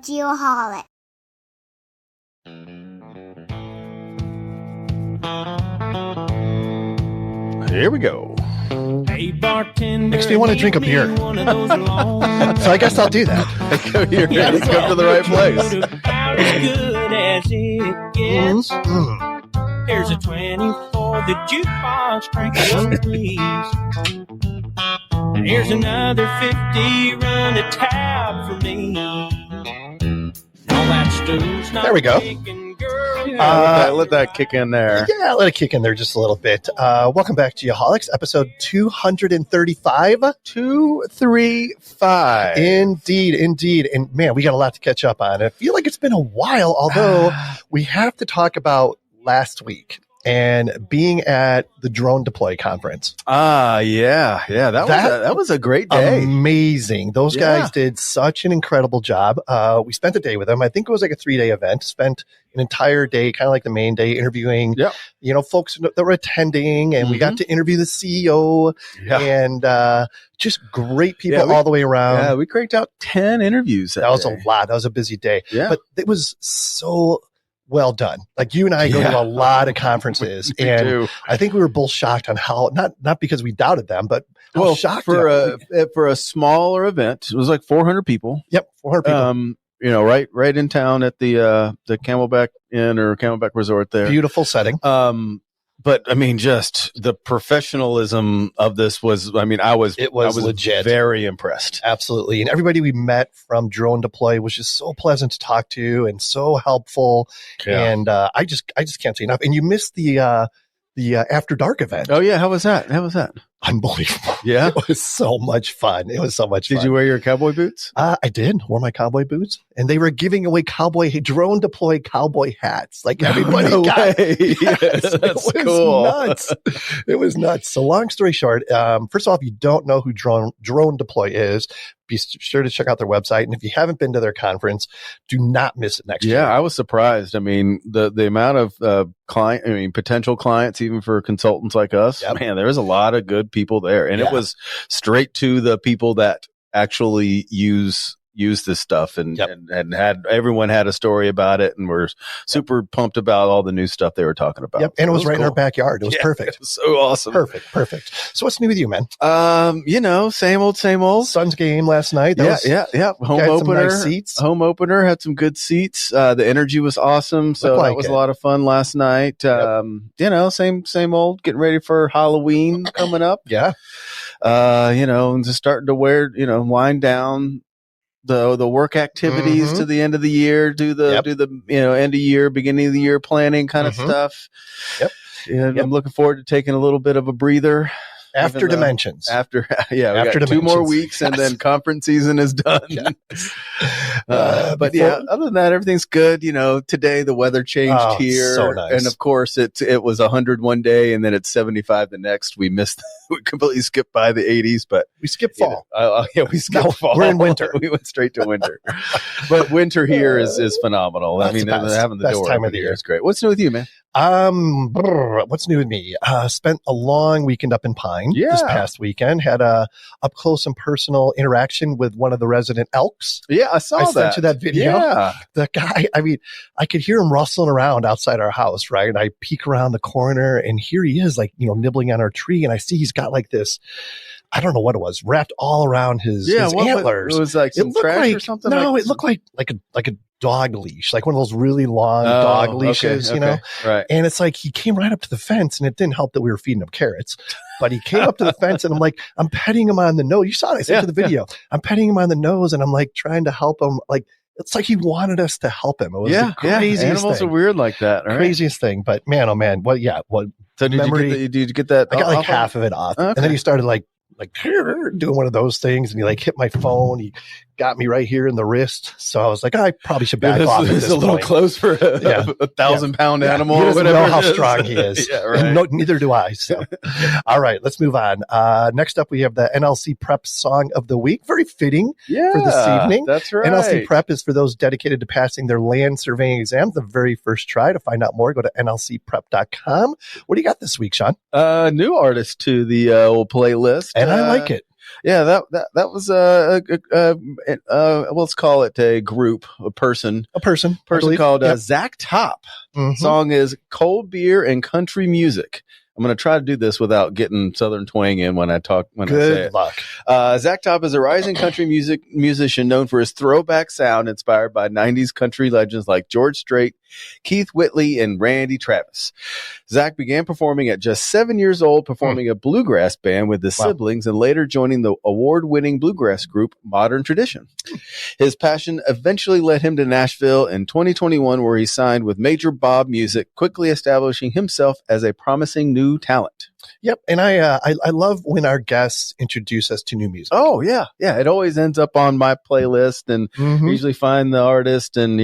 Geoholic. Here we go. Hey, bartender, Makes me want to drink a beer. So I guess I'll do that. You're ready to come to the right place. About as good as it gets. Mm. Here's a 20 for the jukebox, crank it up, please. Here's another 50, run a tab for me. All that stew's not There we go. taken, girl. Let that kick in there. Yeah, let it kick in there just a little bit. Welcome back to Geoholics, episode 235. 235. Indeed. And man, we got a lot to catch up on. I feel like it's been a while, although we have to talk about last week and being at the Drone Deploy conference. Yeah. That was a great day. Amazing. Those guys did such an incredible job. We spent a day with them. I think it was like a 3-day event. Spent an entire day, kind of like the main day, interviewing, folks that were attending, and we got to interview the CEO and just great people all the way around. Yeah, we cranked out 10 interviews. That was a lot. That was a busy day. Yeah. But it was so well done. Like you and I go to a lot of conferences, and I think we were both shocked on how not because we doubted them, but how shocked for a smaller event. It was like 400 people. Yep, 400 people. Right in town at the Camelback Inn or Camelback Resort there. Beautiful setting. But I mean, just the professionalism of this was. I mean, I was legit. Very impressed. Absolutely, and everybody we met from Drone Deploy was just so pleasant to talk to and so helpful. Yeah. And I just can't say enough. And you missed the After Dark event. Oh yeah, how was that? Unbelievable. Yeah. It was so much fun. Did you wear your cowboy boots? I did. Wore my cowboy boots. And they were giving away Drone Deploy cowboy hats. Like everybody got. Yes, that's cool. Nuts. It was nuts. So long story short, first off, if you don't know who Drone Deploy is, be sure to check out their website. And if you haven't been to their conference, do not miss it next year. Yeah, I was surprised. I mean, the amount of potential clients, even for consultants like us, man, there was a lot of good people there. And it was straight to the people that actually use this stuff and everyone had a story about it, and we're super pumped about all the new stuff they were talking about. And it was right in our backyard. It was perfect. It was so awesome. Perfect. So what's new with you, man? Same old. Suns game last night. Home opener. Some nice seats. Home opener had some good seats. The energy was awesome. So that was a lot of fun last night. Same old, getting ready for Halloween coming up. Yeah. And just starting to wind down the work activities to the end of the year, do the end of year, beginning of the year planning kind of stuff. Yep. And I'm looking forward to taking a little bit of a breather. After Dimensions. We got 2 more weeks and then conference season is done. Other than that, everything's good. Today the weather changed here. So nice. And of course it was 100 one day and then it's 75 the next. We completely skipped by the 80s, but we skipped fall. We skipped fall. We're in winter. We went straight to winter. But winter here is phenomenal. I mean, having the door time of the year is great. What's new with you, man? What's new with me? Spent a long weekend up in Pine this past weekend. Had a up close and personal interaction with one of the resident elks. Yeah, I saw that. I sent you that video. Yeah. The guy, I mean, I could hear him rustling around outside our house, right? And I peek around the corner and here he is, like, nibbling on our tree. And I see he's got like this, I don't know what it was, wrapped all around his antlers. It was like some trash or something? No, it looked like a dog leash, like one of those really long dog leashes, Right. And it's like he came right up to the fence, and it didn't help that we were feeding him carrots, but he came up to the fence, and I'm petting him on the nose. You saw it. I sent you the video. I'm petting him on the nose, and I'm like trying to help him. Like it's like he wanted us to help him. It was the craziest Animals thing. are weird like that. Right? Craziest thing, but man, oh man, so did you get that? I got like half of it off, and then he started like doing one of those things, and he like hit my phone. He got me right here in the wrist, so I was like, I probably should back off. It's a little close for a 1,000-pound animal. He doesn't know how strong he is. Right. Neither do I. So, all right, let's move on. Next up, we have the NLC Prep Song of the Week. Very fitting for this evening. That's right. NLC Prep is for those dedicated to passing their land surveying exam the very first try. To find out more, go to nlcprep.com. What do you got this week, Sean? New artist to the old playlist. And I like it. Yeah, that was let's call it a group, a person called Zach Top. Mm-hmm. Song is Cold Beer and Country Music. I'm going to try to do this without getting Southern twang in when I talk. When Good I say luck. Zach Top is a rising country musician known for his throwback sound, inspired by '90s country legends like George Strait, Keith Whitley, and Randy Travis. Zach began performing at just 7 years old, performing a bluegrass band with his siblings, and later joining the award-winning bluegrass group Modern Tradition. His passion eventually led him to Nashville in 2021, where he signed with Major Bob Music, quickly establishing himself as a promising new talent. Yep, and I love when our guests introduce us to new music. Oh yeah, it always ends up on my playlist, and usually find the artist and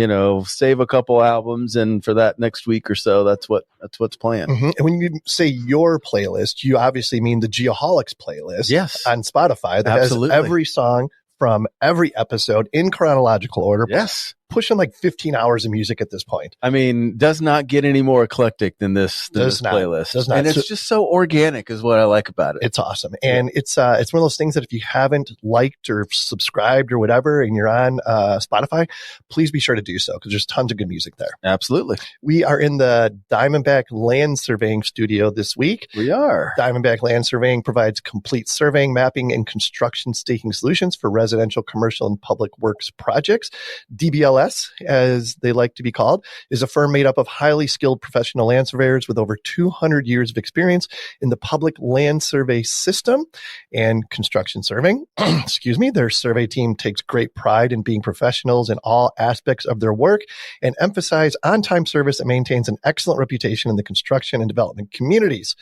save a couple albums, and for that next week or so, that's what's playing. And when you say your playlist, you obviously mean the Geoholics playlist, yes, on Spotify that has every song from every episode in chronological order. Yes. Pushing like 15 hours of music at this point. I mean, does not get any more eclectic than this playlist. Does not. And it's just so organic is what I like about it. It's awesome. And it's one of those things that if you haven't liked or subscribed or whatever and you're on Spotify, please be sure to do so because there's tons of good music there. Absolutely. We are in the Diamondback Land Surveying studio this week. We are. Diamondback Land Surveying provides complete surveying, mapping, and construction staking solutions for residential, commercial, and public works projects. DBLS, as they like to be called, is a firm made up of highly skilled professional land surveyors with over 200 years of experience in the public land survey system and construction surveying. Excuse me. Their survey team takes great pride in being professionals in all aspects of their work and emphasize on-time service and maintains an excellent reputation in the construction and development communities.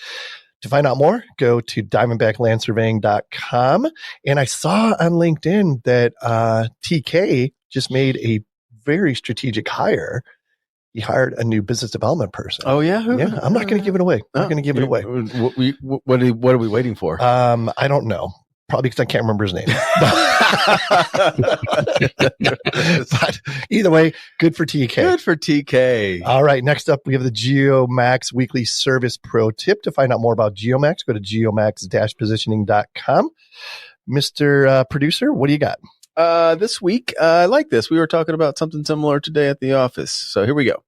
To find out more, go to diamondbacklandsurveying.com. And I saw on LinkedIn that TK just made a very strategic hire. He hired a new business development person. Oh yeah, yeah. I'm not going to give it away. What are we waiting for? I don't know. Probably because I can't remember his name. But either way, good for TK. Good for TK. All right. Next up, we have the GeoMax Weekly Service Pro Tip. To find out more about GeoMax, go to geomax-positioning.com. Mr. Producer, what do you got? This week, I like this. We were talking about something similar today at the office. So here we go.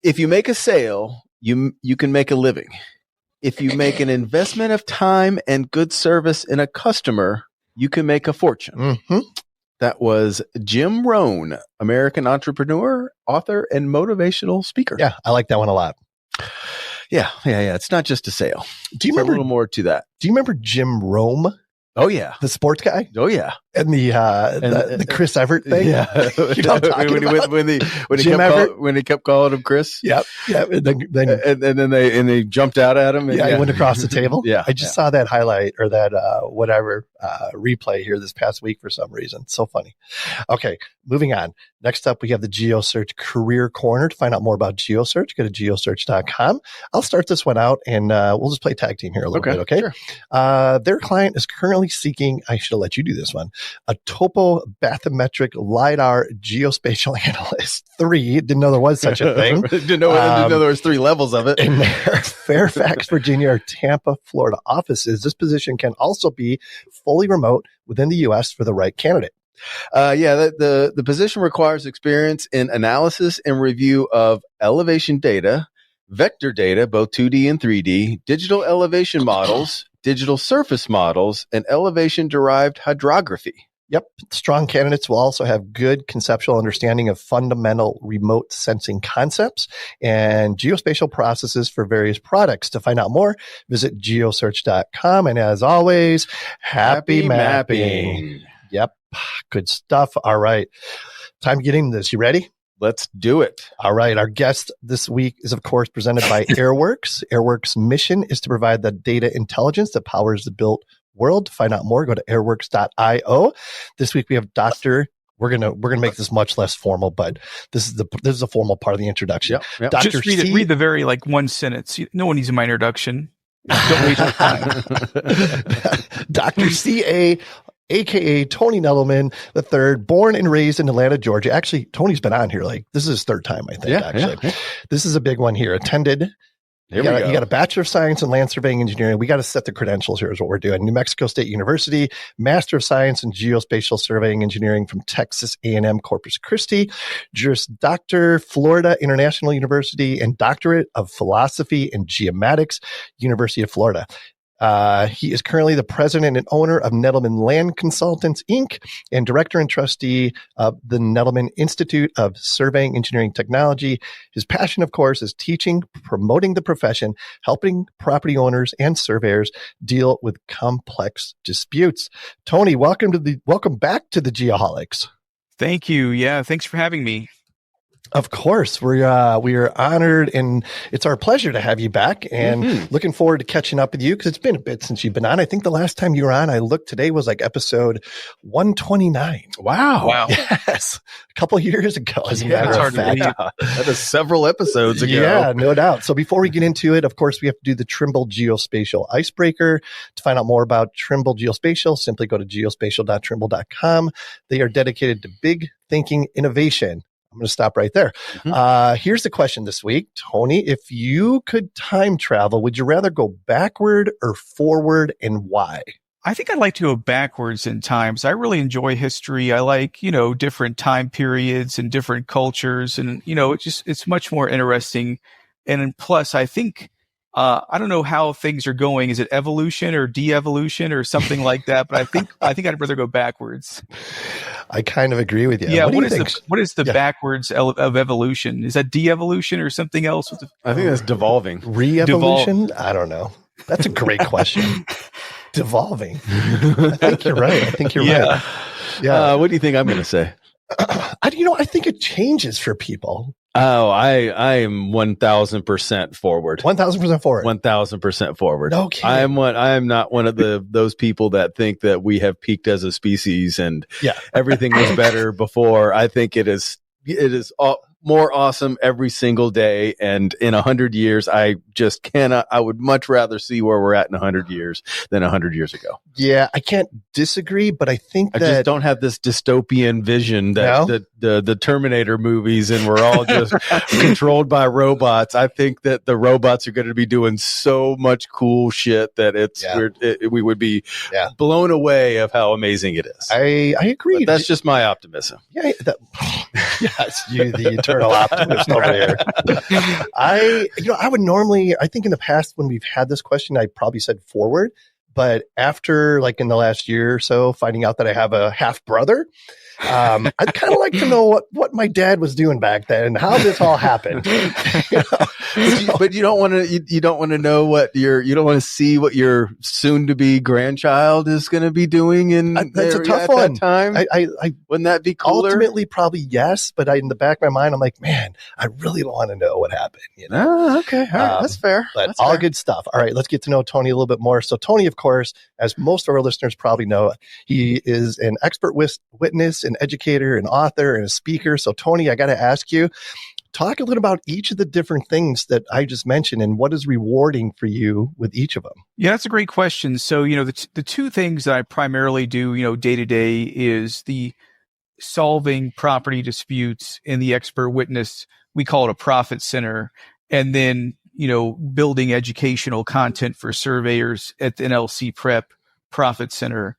If you make a sale, you can make a living. If you make an investment of time and good service in a customer, you can make a fortune. Mm-hmm. That was Jim Rohn, American entrepreneur, author, and motivational speaker. Yeah, I like that one a lot. Yeah. It's not just a sale. Do you remember a little more to that? Do you remember Jim Rome? Oh yeah, the sports guy. Oh yeah, and the Chris Everett thing. Yeah, you know when he kept calling him Chris. Yep. And then they jumped out at him. And, he went across the table. Yeah, I just saw that highlight or that replay here this past week for some reason. So funny. Okay, moving on. Next up, we have the GeoSearch Career Corner. To find out more about GeoSearch, go to geosearch.com. I'll start this one out, and we'll just play tag team here a little bit. Okay. Sure. Their client is currently seeking, I should have let you do this one, a topo bathymetric LiDAR geospatial analyst. 3. Didn't know there was such a thing. didn't know there was 3 levels of it. In their Fairfax, Virginia, or Tampa, Florida offices. This position can also be fully remote within the U.S. for the right candidate. The position requires experience in analysis and review of elevation data, vector data, both 2D and 3D, digital elevation models, digital surface models, and elevation-derived hydrography. Yep. Strong candidates will also have good conceptual understanding of fundamental remote sensing concepts and geospatial processes for various products. To find out more, visit geosearch.com. And as always, happy mapping. Yep. Good stuff. All right. Time to get into this. You ready? Let's do it. All right. Our guest this week is, of course, presented by Airworks. Airworks' mission is to provide the data intelligence that powers the built world. To find out more, go to airworks.io. This week we have we're gonna make this much less formal, but this is a formal part of the introduction. Yep. Dr. Just read the very one sentence. No one needs my introduction. Don't waste your time. Dr. C.A., a.k.a. Tony Nettleman III, born and raised in Atlanta, Georgia. Actually, Tony's been on here. This is his 3rd time, I think, actually. Yeah. This is a big one here. Attended Here you we got, go. you got a Bachelor of Science in Land Surveying Engineering. We got to set the credentials here is what we're doing. New Mexico State University, Master of Science in Geospatial Surveying Engineering from Texas A&M Corpus Christi, Juris Doctor, Florida International University, and Doctorate of Philosophy and Geomatics, University of Florida. He is currently the president and owner of Nettleman Land Consultants, Inc., and director and trustee of the Nettleman Institute of Surveying Engineering Technology. His passion, of course, is teaching, promoting the profession, helping property owners and surveyors deal with complex disputes. Tony, welcome back to the Geoholics. Thank you. Yeah, thanks for having me. Of course, we are honored, and it's our pleasure to have you back, and looking forward to catching up with you because it's been a bit since you've been on. I think the last time you were on, I looked today, was like episode 129. Wow. Yes. A couple years ago, as a matter of fact. That is several episodes ago. Yeah, no doubt. So before we get into it, of course, we have to do the Trimble Geospatial Icebreaker. To find out more about Trimble Geospatial, simply go to geospatial.trimble.com. They are dedicated to big thinking innovation. I'm going to stop right there. Here's the question this week. Tony, if you could time travel, would you rather go backward or forward, and why? I think I'd like to go backwards in times. I really enjoy history. I like, different time periods and different cultures. And, it's much more interesting. And plus, I think, I don't know how things are going. Is it evolution or de-evolution or something like that? But I think I'd rather go backwards. I kind of agree with you. Yeah. What is the backwards of evolution? Is that de-evolution or something else? I think that's devolving. Re-evolution? I don't know. That's a great question. Devolving. I think you're right. Yeah. What do you think I'm going to say? I think it changes for people. Oh, I am 1,000% forward. 1,000% forward. 1,000% forward. Okay. I am not one of those people that think that we have peaked as a species and everything was better before. I think it is more awesome every single day. And in 100 years, I just cannot. I would much rather see where we're at in 100 years than 100 years ago. Yeah, I can't disagree, but I think I just don't have this dystopian vision that the Terminator movies and we're all just controlled by robots. I think that the robots are going to be doing so much cool shit that we would be blown away of how amazing it is. I agree. But that's just my optimism. Yeah, yes, you the eternal optimist over here. I would normally, I think in the past when we've had this question, I probably said forward. But after, like, in the last year or so, finding out that I have a half brother, I'd kind of like to know what my dad was doing back then and how this all happened. But you don't want to. You don't want to know you don't want to see what your soon-to-be grandchild is going to be doing. That's a tough one. That time, I wouldn't that be cooler? Ultimately, probably yes. But in the back of my mind, I'm like, man, I really don't want to know what happened. Okay, all right, that's fair. But that's all fair. Good stuff. All right, let's get to know Tony a little bit more. So Tony, of course, as most of our listeners probably know, he is an expert witness, an educator, an author, and a speaker. So Tony, I got to ask you, talk a little about each of the different things that I just mentioned and what is rewarding for you with each of them. Yeah, that's a great question. So, the two things that I primarily do, day to day is the solving property disputes in the expert witness. We call it a profit center. And then, building educational content for surveyors at the NLC Prep Profit Center.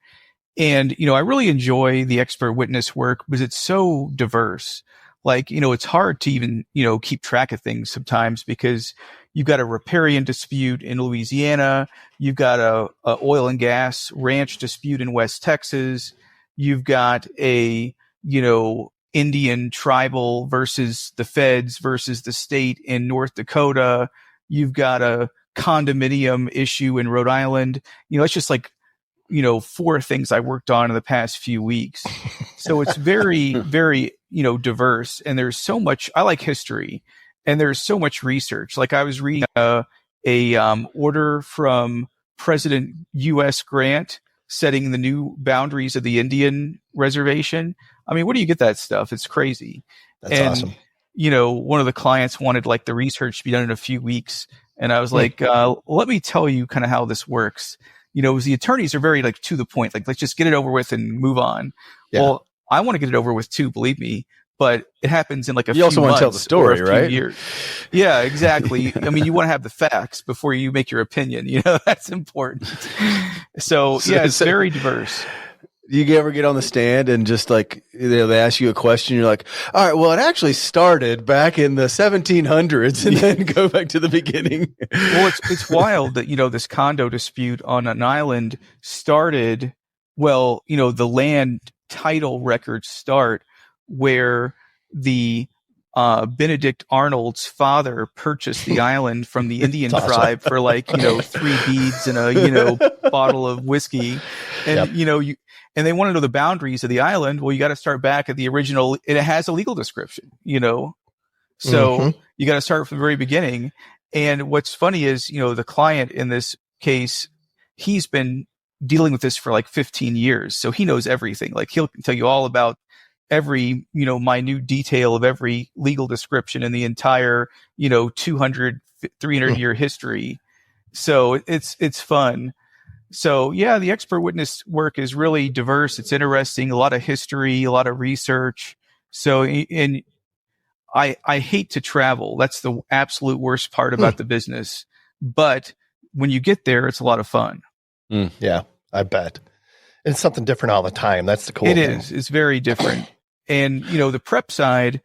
And, I really enjoy the expert witness work because it's so diverse. Like, it's hard to even, keep track of things sometimes because you've got a riparian dispute in Louisiana. You've got a oil and gas ranch dispute in West Texas. You've got a, Indian tribal versus the feds versus the state in North Dakota. You've got a condominium issue in Rhode Island. It's just like, 4 things I worked on in the past few weeks. So it's very, very, diverse. And there's so much, I like history and there's so much research. Like I was reading a order from President U.S. Grant setting the new boundaries of the Indian reservation. I mean, where do you get that stuff? It's crazy. That's awesome. One of the clients wanted like the research to be done in a few weeks. And I was like, let me tell you kind of how this works. The attorneys are very like to the point, like, let's just get it over with and move on. Yeah. Well, I want to get it over with too, believe me. but it happens in like a you few also want to tell the months story, or a few right? years. Yeah, exactly. I mean, you want to have the facts before you make your opinion. You know, that's important. So yeah, it's very diverse. You ever get on the stand and just like, they ask you a question, you're like, all right, well, it actually started back in the 1700s, and then go back to the beginning. Well, it's wild that, you know, this condo dispute on an island started, well, you know, the land title records start where the Benedict Arnold's father purchased the island from the Indian tribe for like, you know, 3 beads and a, you know, bottle of whiskey. And, you know, and they want to know the boundaries of the island. Well, you got to start back at the original. It has a legal description, you know, so you got to start from the very beginning. And what's funny is, you know, the client in this case, he's been dealing with this for like 15 years. So he knows everything. Like he'll tell you all about every, you know, minute detail of every legal description in the entire, you know, 200, 300 year history. So it's fun. So yeah, the expert witness work is really diverse. It's interesting, a lot of history, a lot of research. So, and I hate to travel. That's the absolute worst part about the business. But when you get there, it's a lot of fun. Yeah, I bet. It's something different all the time. That's the cool thing. It is. It's very different. And, you know, the prep side,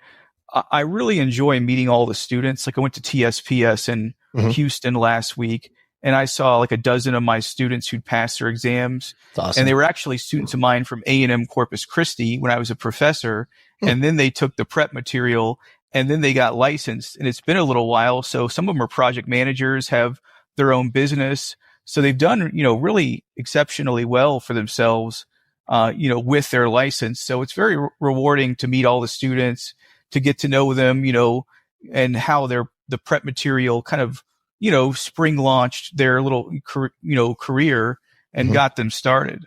I really enjoy meeting all the students. Like I went to TSPS in Houston last week, and I saw like a dozen of my students who'd passed their exams. Awesome. And they were actually students of mine from A&M Corpus Christi when I was a professor. And then they took the prep material and then they got licensed. And it's been a little while. So some of them are project managers, have their own business. So they've done, you know, really exceptionally well for themselves, you know, with their license. So it's very rewarding to meet all the students, to get to know them, you know, and how the prep material kind of, you know, spring launched their little, you know, career and got them started.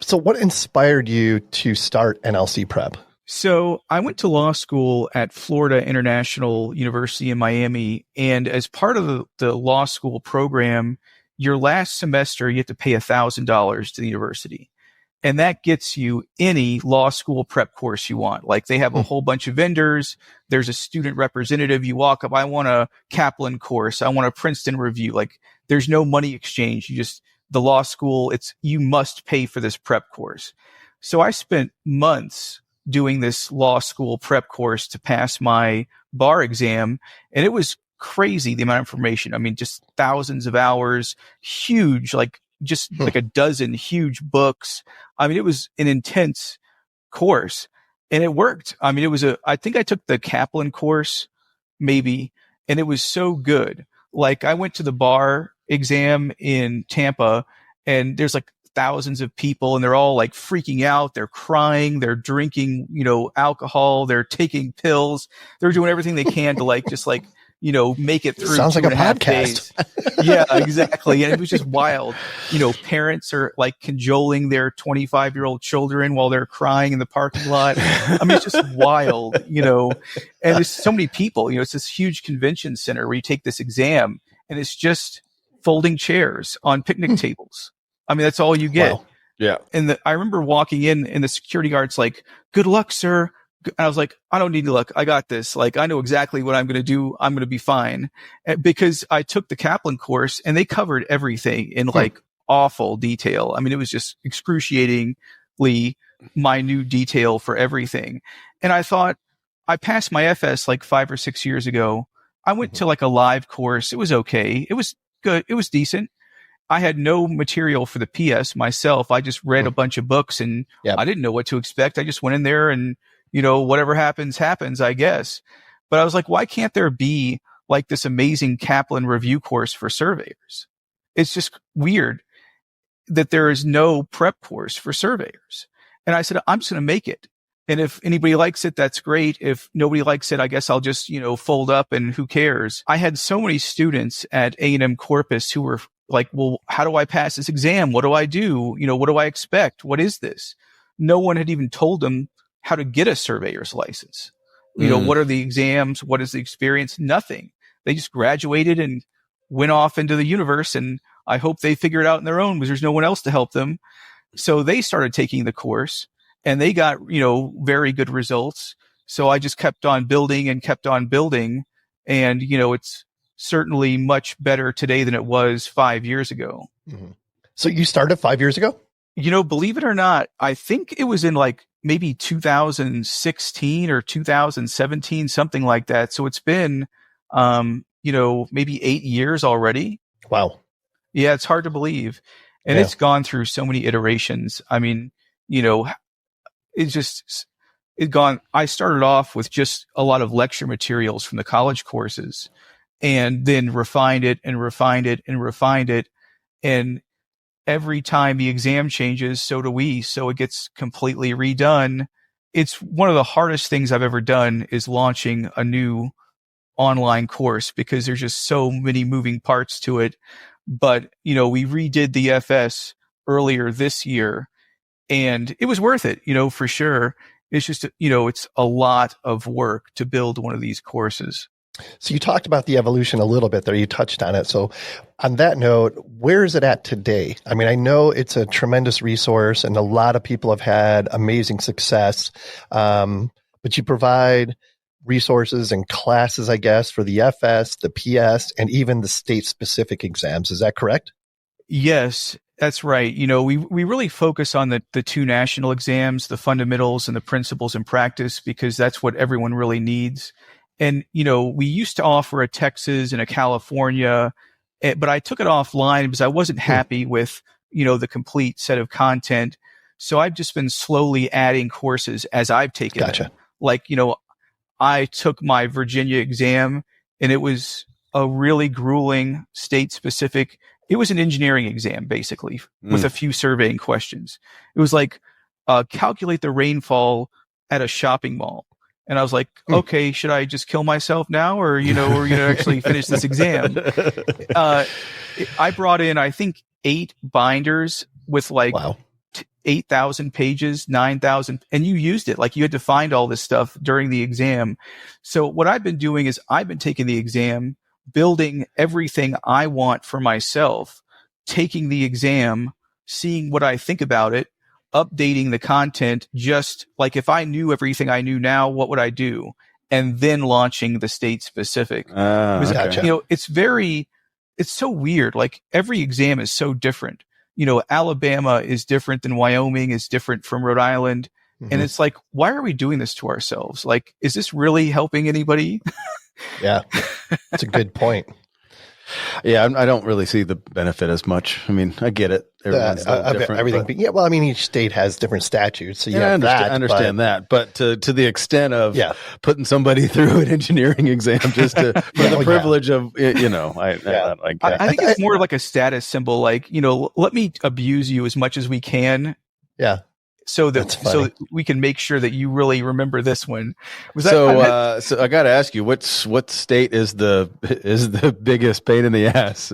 So what inspired you to start NLC Prep? So I went to law school at Florida International University in Miami. And as part of the law school program, your last semester, you have to pay $1,000 to the university. And that gets you any law school prep course you want. Like they have a whole bunch of vendors. There's a student representative. You walk up, I want a Kaplan course. I want a Princeton review. Like there's no money exchange. You just, the law school, you must pay for this prep course. So I spent months doing this law school prep course to pass my bar exam. And it was crazy, the amount of information. I mean, just thousands of hours, huge, like just like a dozen huge books. I mean, it was an intense course and it worked. I mean, I think I took the Kaplan course maybe, and it was so good. Like I went to the bar exam in Tampa and there's like thousands of people and they're all like freaking out. They're crying. They're drinking, you know, alcohol. They're taking pills. They're doing everything they can to like, just like, you know, make it through. Sounds like a podcast. Yeah, exactly. And it was just wild. You know, parents are like cajoling their 25-year-old children while they're crying in the parking lot. I mean, it's just wild, you know, and there's so many people, you know, it's this huge convention center where you take this exam and it's just folding chairs on picnic tables. I mean, that's all you get. Wow. Yeah. And I remember walking in and the security guard's like, "Good luck, sir." And I was like, "I don't need luck. I got this. Like, I know exactly what I'm going to do. I'm going to be fine." Because I took the Kaplan course and they covered everything in like awful detail. I mean, it was just excruciatingly minute detail for everything. And I thought, I passed my FS like 5 or 6 years ago. I went to like a live course. It was okay. It was good. It was decent. I had no material for the PS myself. I just read a bunch of books and I didn't know what to expect. I just went in there and, you know, whatever happens, happens, I guess. But I was like, why can't there be like this amazing Kaplan review course for surveyors? It's just weird that there is no prep course for surveyors. And I said, I'm just going to make it. And if anybody likes it, that's great. If nobody likes it, I guess I'll just, you know, fold up and who cares? I had so many students at A&M Corpus who were like, well, how do I pass this exam? What do I do? You know, what do I expect? What is this? No one had even told them how to get a surveyor's license. You know, what are the exams? What is the experience? Nothing. They just graduated and went off into the universe. And I hope they figure it out on their own because there's no one else to help them. So they started taking the course. and they got, very good results. So I just kept on building and kept on building. And, it's certainly much better today than it was 5 years ago. Mm-hmm. So you started 5 years ago? Believe it or not, I think it was in like maybe 2016 or 2017, something like that. So it's been, maybe 8 years already. Wow. Yeah, it's hard to believe. And it's gone through so many iterations. I mean, I started off with just a lot of lecture materials from the college courses, and then refined it and refined it and refined it. And every time the exam changes, so do we. So it gets completely redone. It's one of the hardest things I've ever done, is launching a new online course, because there's just so many moving parts to it. But, we redid the FS earlier this year, and it was worth it, for sure. It's just, it's a lot of work to build one of these courses. So you talked about the evolution a little bit there. You touched on it. So on that note, where is it at today? I mean, I know it's a tremendous resource and a lot of people have had amazing success, but you provide resources and classes, I guess, for the FS, the PS, and even the state-specific exams. Is that correct? Yes, that's right. We really focus on the two national exams, the fundamentals and the principles and practice, because that's what everyone really needs. And, we used to offer a Texas and a California, but I took it offline because I wasn't happy with, the complete set of content. So I've just been slowly adding courses as I've taken Gotcha. them. Like, I took my Virginia exam, and it was a really grueling state-specific. It was an engineering exam, basically, with a few surveying questions. It was like, calculate the rainfall at a shopping mall. And I was like, okay, should I just kill myself now, or, we're going to actually finish this exam? I brought in, I think, 8 binders with like 8,000 pages, 9,000, and you used it. Like, you had to find all this stuff during the exam. So what I've been doing is I've been taking the exam, building everything I want for myself, taking the exam, seeing what I think about it, updating the content. Just like, if I knew everything I knew now, what would I do? And then launching the state specific. Gotcha. It's so weird. Like, every exam is so different. Alabama is different than Wyoming, is different from Rhode Island. Mm-hmm. And it's like, why are we doing this to ourselves? Like, is this really helping anybody? Yeah, that's a good point. Yeah, I don't really see the benefit as much. I mean, I get it. Everyone's different, everything. Yeah, well, I mean, each state has different statutes. So I understand that. But to the extent of putting somebody through an engineering exam just for the privilege of, I think it's more like a status symbol. Like, let me abuse you as much as we can. Yeah. So that we can make sure that you really remember this one. So I got to ask you, what state is the biggest pain in the ass?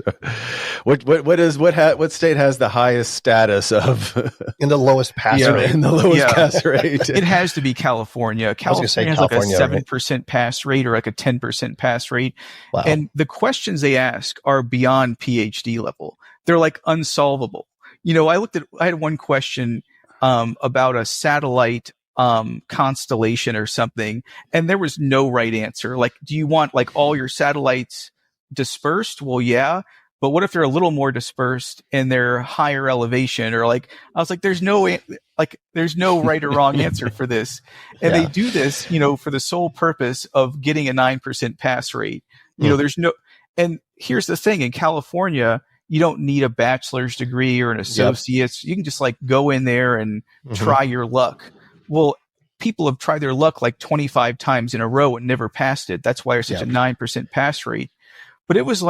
What state has the highest status of in the lowest pass rate? In the lowest pass rate, it has to be California. California has like a 7% pass rate, or like a 10% pass rate. Wow. And the questions they ask are beyond PhD level. They're like unsolvable. I had one question about a satellite constellation or something, and there was no right answer. Like, do you want like all your satellites dispersed? Well, yeah, but what if they're a little more dispersed and they're higher elevation? Or like, I was like, there's no right or wrong answer for this. And they do this, for the sole purpose of getting a 9% pass rate. There's no. And here's the thing: in California, you don't need a bachelor's degree or an associate's. Yep. You can just like go in there and try your luck. Well, people have tried their luck like 25 times in a row and never passed it. That's why there's such a 9% pass rate. But it was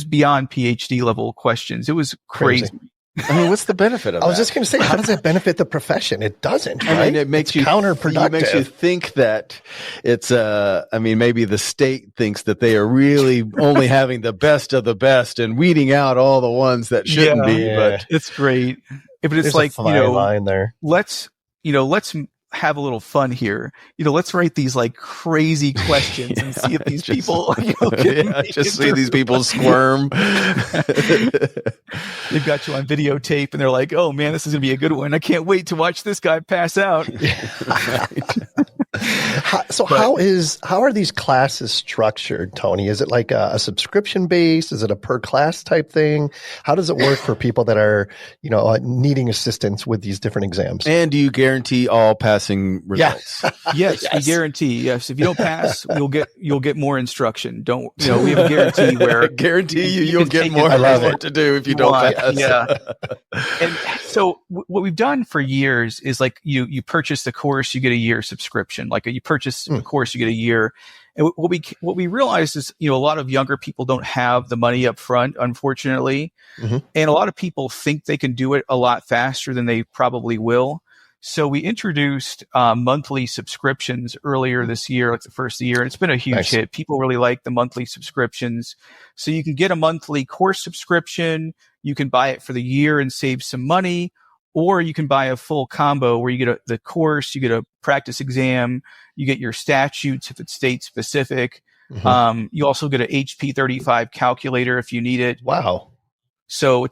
beyond PhD level questions. It was crazy. I mean, what's the benefit of that? I was just going to say, how does that benefit the profession? It doesn't, right? I mean, it makes you counterproductive. It makes you think that it's, maybe the state thinks that they are really only having the best of the best and weeding out all the ones that shouldn't be, but it's great. But it's like, line there. let's have a little fun here. Let's write these like crazy questions and see if these people just see these people squirm. They've got you on videotape and they're like, oh man, this is going to be a good one. I can't wait to watch this guy pass out. How are these classes structured, Tony? Is it like a subscription based? Is it a per class type thing? How does it work for people that are, needing assistance with these different exams? And do you guarantee all passing results? Yes, we guarantee. Yes, if you don't pass, you'll get more instruction. We have a guarantee where guarantee you'll get more what to do if you don't pass. Yeah. And so what we've done for years is like you purchase the course, you get a year subscription. Like you purchase a course, you get a year. And what we realized is, a lot of younger people don't have the money up front, unfortunately. Mm-hmm. And a lot of people think they can do it a lot faster than they probably will. So we introduced monthly subscriptions earlier this year, like the first of the year, and it's been a huge hit. People really like the monthly subscriptions. So you can get a monthly course subscription. You can buy it for the year and save some money, or you can buy a full combo where you get the course, you get a practice exam, you get your statutes if it's state specific. Mm-hmm. You also get an HP 35 calculator if you need it. Wow. So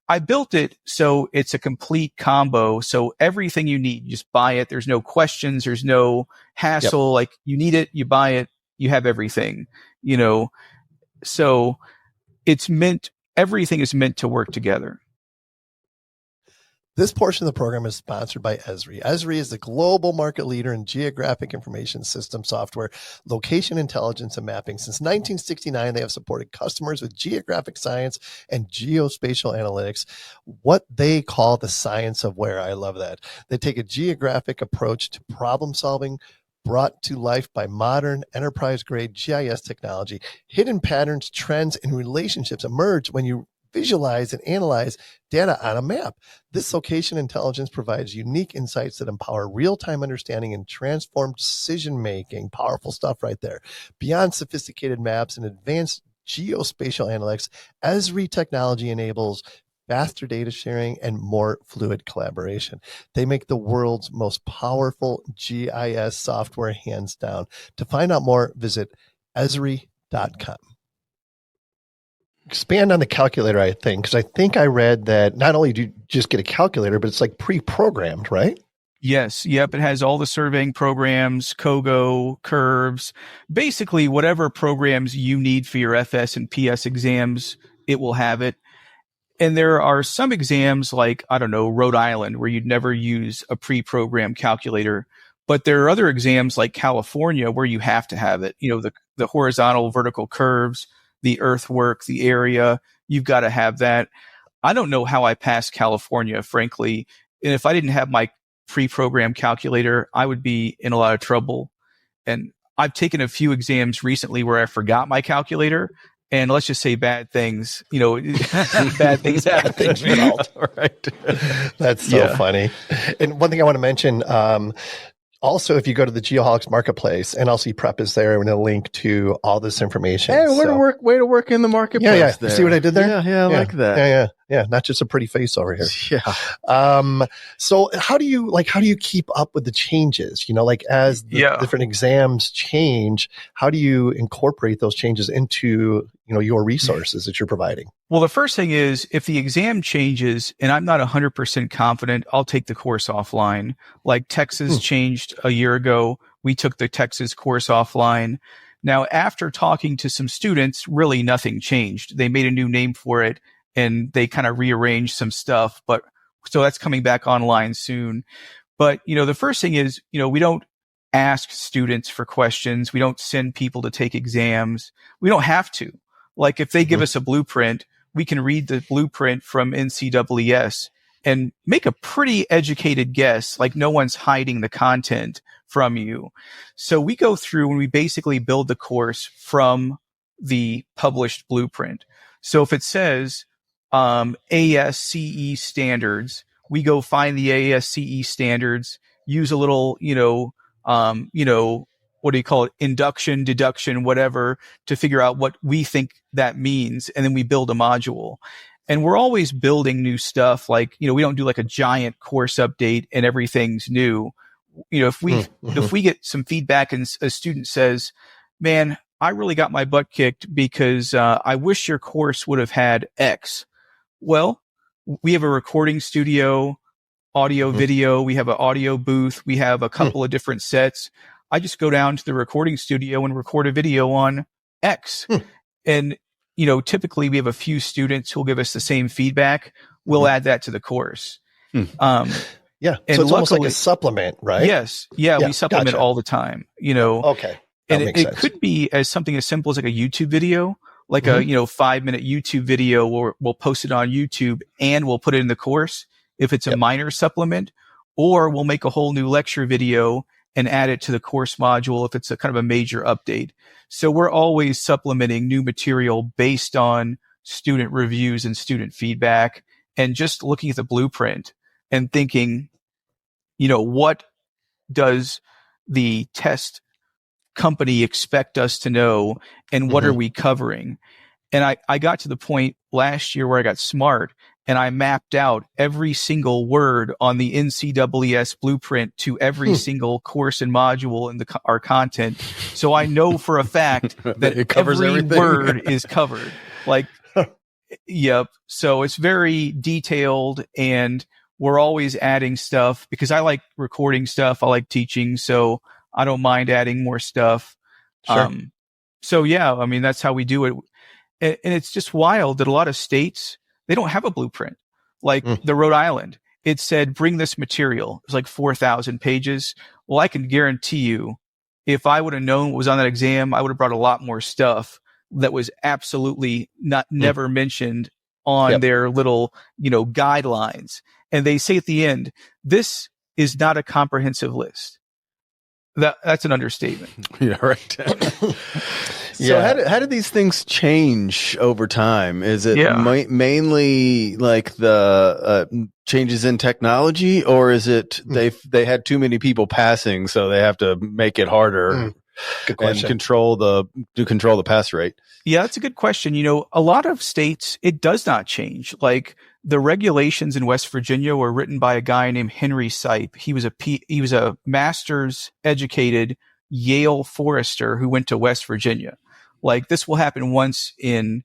I built it so it's a complete combo. So everything you need, you just buy it. There's no questions. There's no hassle. Yep. Like you need it, you buy it, you have everything, so everything is meant to work together. This portion of the program is sponsored by Esri. Esri is the global market leader in geographic information system software, location intelligence, and mapping. Since 1969, they have supported customers with geographic science and geospatial analytics, what they call the science of where. I love that. They take a geographic approach to problem solving, brought to life by modern enterprise-grade GIS technology. Hidden patterns, trends, and relationships emerge when you visualize and analyze data on a map. This location intelligence provides unique insights that empower real-time understanding and transform decision-making. Powerful stuff right there. Beyond sophisticated maps and advanced geospatial analytics, Esri technology enables faster data sharing and more fluid collaboration. They make the world's most powerful GIS software, hands down. To find out more, visit Esri.com. Expand on the calculator, I think, because I think I read that not only do you just get a calculator, but it's like pre-programmed, right? Yes. Yep. It has all the surveying programs, COGO, curves, basically whatever programs you need for your FS and PS exams, it will have it. And there are some exams like, I don't know, Rhode Island, where you'd never use a pre-programmed calculator. But there are other exams like California where you have to have it. The horizontal, vertical curves, the earthwork, the area, you've got to have that. I don't know how I passed California, frankly. And if I didn't have my pre-programmed calculator, I would be in a lot of trouble. And I've taken a few exams recently where I forgot my calculator. And let's just say bad things, bad things happen. Things result. Right. That's so funny. And one thing I want to mention, also, if you go to the GeoHolics Marketplace, NLC Prep is there and a link to all this information. Hey, way to work in the marketplace. Yeah. There. You see what I did there? Yeah, I like that. Yeah. Not just a pretty face over here. Yeah. So how do you keep up with the changes? As the different exams change, how do you incorporate those changes into, your resources that you're providing? Well, the first thing is if the exam changes and I'm not 100% confident, I'll take the course offline. Like Texas changed a year ago. We took the Texas course offline. Now, after talking to some students, really nothing changed. They made a new name for it and they kind of rearranged some stuff. But so that's coming back online soon. But, the first thing is, we don't ask students for questions. We don't send people to take exams. We don't have to. Like if they give us a blueprint, we can read the blueprint from NCEES and make a pretty educated guess. Like no one's hiding the content from you. So we go through and we basically build the course from the published blueprint. So if it says ASCE standards, we go find the ASCE standards, use a little, what do you call it? Induction, deduction, whatever, to figure out what we think that means. And then we build a module. And we're always building new stuff. Like, we don't do like a giant course update and everything's new. if we get some feedback and a student says, man, I really got my butt kicked because I wish your course would have had X. Well, we have a recording studio, audio, video. We have an audio booth. We have a couple of different sets. I just go down to the recording studio and record a video on X. And, typically we have a few students who'll give us the same feedback. We'll add that to the course. Yeah. So it's almost like a supplement, right? Yes. Yeah. We supplement all the time, Okay. And it could be as something as simple as like a YouTube video, like a 5-minute YouTube video, or we'll post it on YouTube and we'll put it in the course if it's a minor supplement, or we'll make a whole new lecture video and add it to the course module if it's a kind of a major update. So we're always supplementing new material based on student reviews and student feedback, and just looking at the blueprint and thinking, what does the test company expect us to know, and what are we covering? And I got to the point last year where I got smart and I mapped out every single word on the NCSS blueprint to every single course and module in our content. So I know for a fact that it covers every everything. word is covered. Yep. So it's very detailed, and we're always adding stuff because I like recording stuff. I like teaching. So I don't mind adding more stuff. Sure. So yeah, I mean, that's how we do it. And it's just wild that a lot of states, they don't have a blueprint. Like the Rhode Island, it said, bring this material. It's like 4,000 pages. Well, I can guarantee you, if I would have known what was on that exam, I would have brought a lot more stuff that was absolutely never mentioned on their little, guidelines. And they say at the end, this is not a comprehensive list. That's an understatement. Yeah, right. So how did these things change over time? Is it mainly like the changes in technology, or is it they had too many people passing, so they have to make it harder and control the pass rate? Yeah, that's a good question. A lot of states, it does not change. Like the regulations in West Virginia were written by a guy named Henry Sipe. He was a master's educated Yale forester who went to West Virginia. Like this will happen once in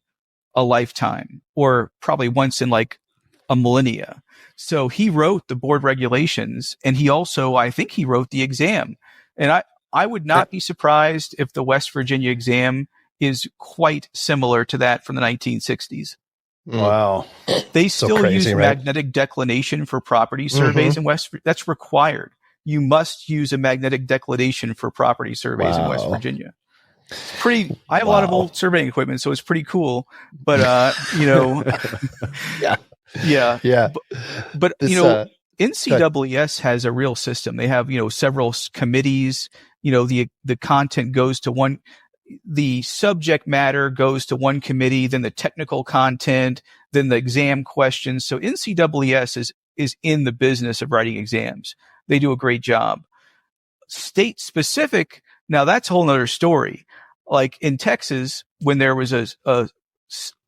a lifetime, or probably once in like a millennia. So he wrote the board regulations, and I think he wrote the exam. And I would not be surprised if the West Virginia exam is quite similar to that from the 1960s. Wow. They still use magnetic declination for property surveys in that's required. You must use a magnetic declination for property surveys in West Virginia. It's pretty, I have a lot of old surveying equipment, so it's pretty cool, but, but NCSS has a real system. They have, several committees, the content goes to one, the subject matter goes to one committee, then the technical content, then the exam questions. So NCSS is in the business of writing exams. They do a great job. State specific, now that's a whole nother story. Like in Texas, when there was a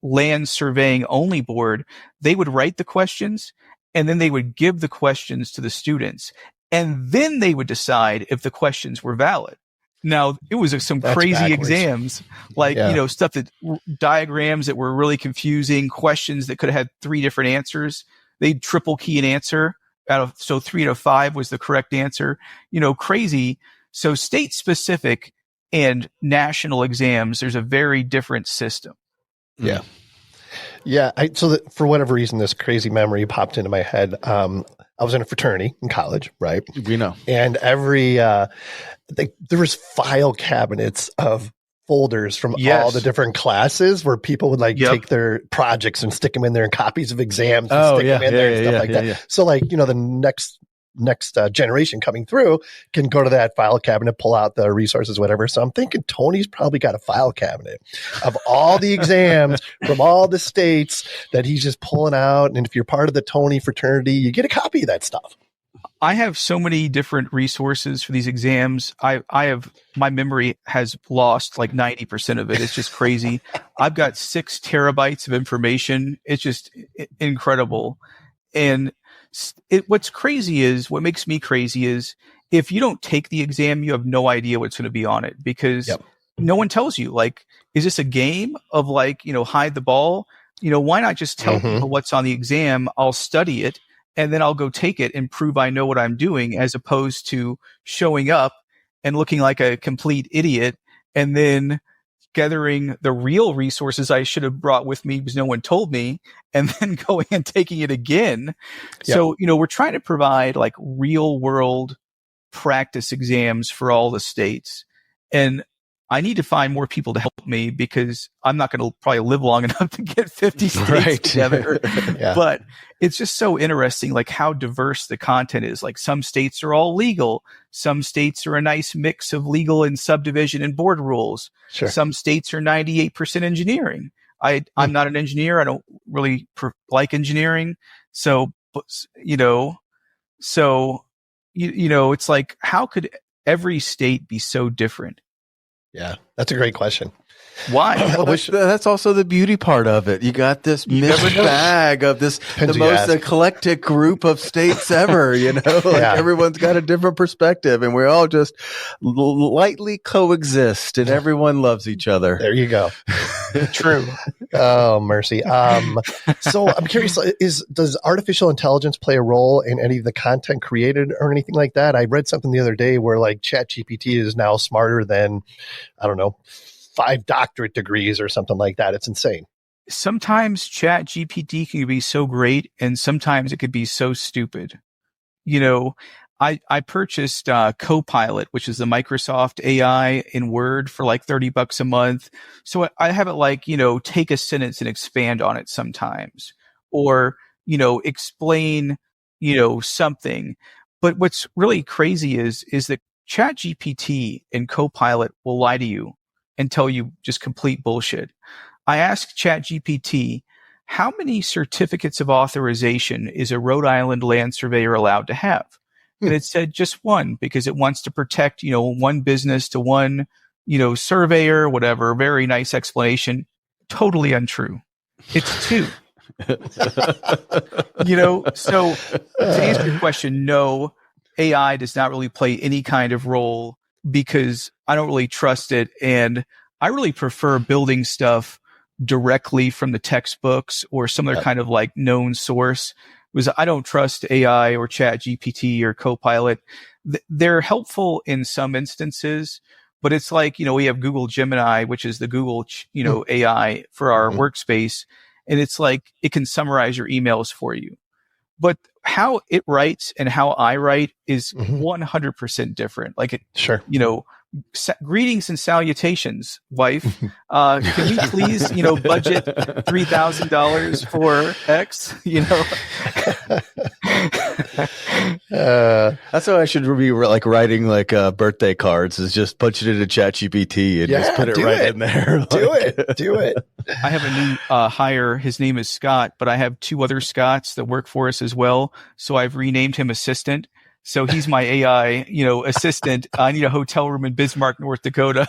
land surveying only board, they would write the questions and then they would give the questions to the students, and then they would decide if the questions were valid. Now, it was some crazy exams, like, stuff diagrams that were really confusing, questions that could have had 3 different answers. They'd triple key an answer so 3 out of 5 was the correct answer, crazy. So state specific and national exams, there's a very different system. Yeah. Yeah. For whatever reason, this crazy memory popped into my head. I was in a fraternity in college, right? We know. And there was file cabinets of folders from all the different classes where people would take their projects and stick them in there, and copies of exams and stick them in there and stuff like that. Yeah. So the next generation coming through can go to that file cabinet, pull out the resources, whatever. So I'm thinking Tony's probably got a file cabinet of all the exams from all the states that he's just pulling out. And if you're part of the Tony fraternity, you get a copy of that stuff. I have so many different resources for these exams. My memory has lost like 90% of it. It's just crazy. I've got 6 terabytes of information. It's just incredible. And what makes me crazy is if you don't take the exam, you have no idea what's going to be on it, because no one tells you, like, is this a game of, like, hide the ball? Why not just tell people what's on the exam? I'll study it and then I'll go take it and prove I know what I'm doing, as opposed to showing up and looking like a complete idiot and then gathering the real resources I should have brought with me because no one told me, and then going and taking it again. So, we're trying to provide like real world practice exams for all the states. And I need to find more people to help me, because I'm not going to probably live long enough to get 50 states together. But it's just so interesting, like how diverse the content is. Like some states are all legal. Some states are a nice mix of legal and subdivision and board rules. Some states are 98% engineering. I'm not an engineer. I don't really like engineering. So, it's like, how could every state be so different? Yeah, that's a great question. Why? Well, that's also the beauty part of it. You got this mixed bag of the most eclectic group of states ever, everyone's got a different perspective, and we all just lightly coexist, and everyone loves each other. There you go. True. Oh, mercy. So I'm curious, does artificial intelligence play a role in any of the content created or anything like that? I read something the other day where like ChatGPT is now smarter than, I don't know, 5 doctorate degrees or something like that. It's insane. Sometimes ChatGPT can be so great, and sometimes it could be so stupid. I purchased Copilot, which is the Microsoft AI in Word, for like $30 a month. So I have it like, take a sentence and expand on it sometimes, or, explain, something. But what's really crazy is that ChatGPT and Copilot will lie to you and tell you just complete bullshit. I asked ChatGPT, how many certificates of authorization is a Rhode Island land surveyor allowed to have? And it said just one, because it wants to protect, one business to one, surveyor, whatever. Very nice explanation. Totally untrue. It's 2. So to answer your question, no, AI does not really play any kind of role, because I don't really trust it. And I really prefer building stuff directly from the textbooks or some other kind of like known source, because I don't trust AI or ChatGPT or Copilot. They're helpful in some instances, but it's like, we have Google Gemini, which is the Google, AI for our workspace. And it's like, it can summarize your emails for you. But how it writes and how I write is 100% different. Like, greetings and salutations, wife. Can we please, budget $3,000 for X? That's how I should be like writing like birthday cards. Is just punch it into ChatGPT and just put it right in there. Do it. I have a new hire. His name is Scott, but I have 2 other Scotts that work for us as well. So I've renamed him Assistant. So he's my AI, assistant. I need a hotel room in Bismarck, North Dakota.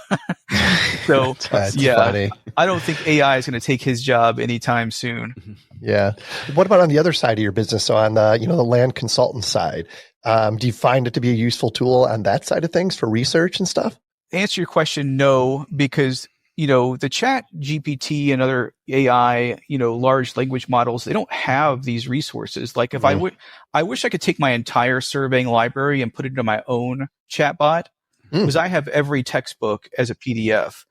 So that's funny. I don't think AI is going to take his job anytime soon. Yeah. What about on the other side of your business? So on the, the land consultant side, do you find it to be a useful tool on that side of things for research and stuff? To answer your question, no, because the Chat GPT and other AI, large language models, they don't have these resources. Like if I wish I could take my entire surveying library and put it into my own chatbot, because I have every textbook as a PDF.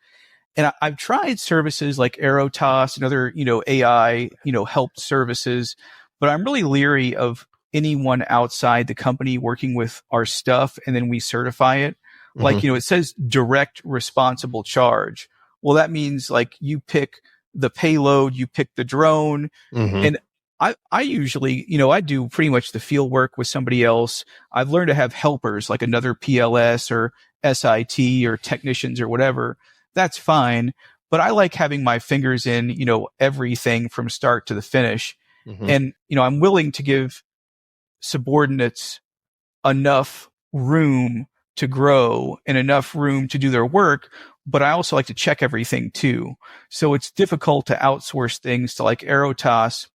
And I've tried services like Aerotas and other, AI, help services, but I'm really leery of anyone outside the company working with our stuff and then we certify it. Like, it says direct responsible charge. Well, that means like you pick the payload, you pick the drone. And I usually, I do pretty much the field work with somebody else. I've learned to have helpers like another PLS or SIT or technicians or whatever. That's fine. But I like having my fingers in, everything from start to the finish. And, I'm willing to give subordinates enough room to grow and enough room to do their work. But I also like to check everything too. So it's difficult to outsource things to like Aerotas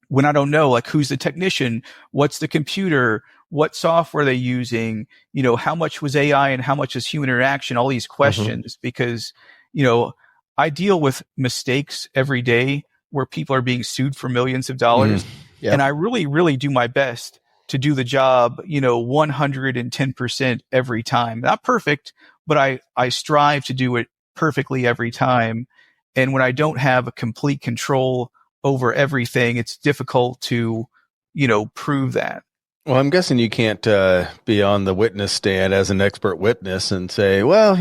when I don't know, like, who's the technician, what's the computer, what software are they using, how much was AI and how much is human interaction, all these questions, because, I deal with mistakes every day where people are being sued for millions of dollars. Yep. And I really, really do my best to do the job, 110% every time. Not perfect, but I strive to do it perfectly every time. And when I don't have a complete control over everything, it's difficult to, prove that. Well, I'm guessing you can't be on the witness stand as an expert witness and say, well,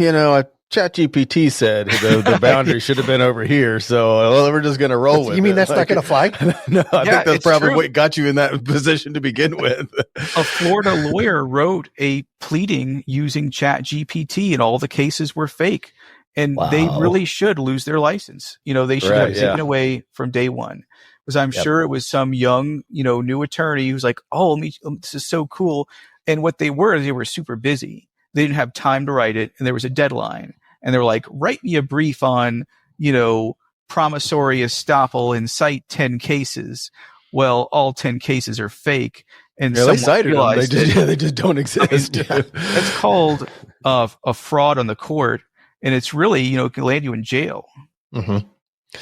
ChatGPT said the boundary should have been over here, so we're just going to roll with it. You mean that's not going to fly? No, I think that's probably true. what got you in that position to begin with. A Florida lawyer wrote a pleading using ChatGPT, and all the cases were fake. And they really should lose their license. They should have it taken away from day one. Because I'm sure it was some young, new attorney who's like, oh, this is so cool. And what they were super busy. They didn't have time to write it, and there was a deadline. And they were like, write me a brief on, promissory estoppel and cite 10 cases. Well, all 10 cases are fake. And they cited them. They just don't exist. That's called a fraud on the court. And it's really, it can land you in jail. Mm-hmm.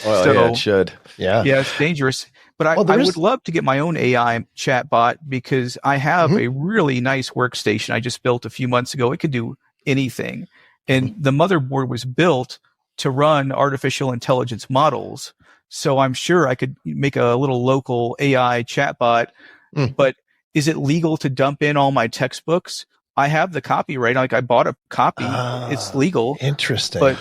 Well, it should. Yeah, it's dangerous. But I would love to get my own AI chatbot, because I have a really nice workstation I just built a few months ago. It could do anything. And the motherboard was built to run artificial intelligence models. So I'm sure I could make a little local AI chatbot. But is it legal to dump in all my textbooks? I have the copyright. Like, I bought a copy. It's legal. Interesting. But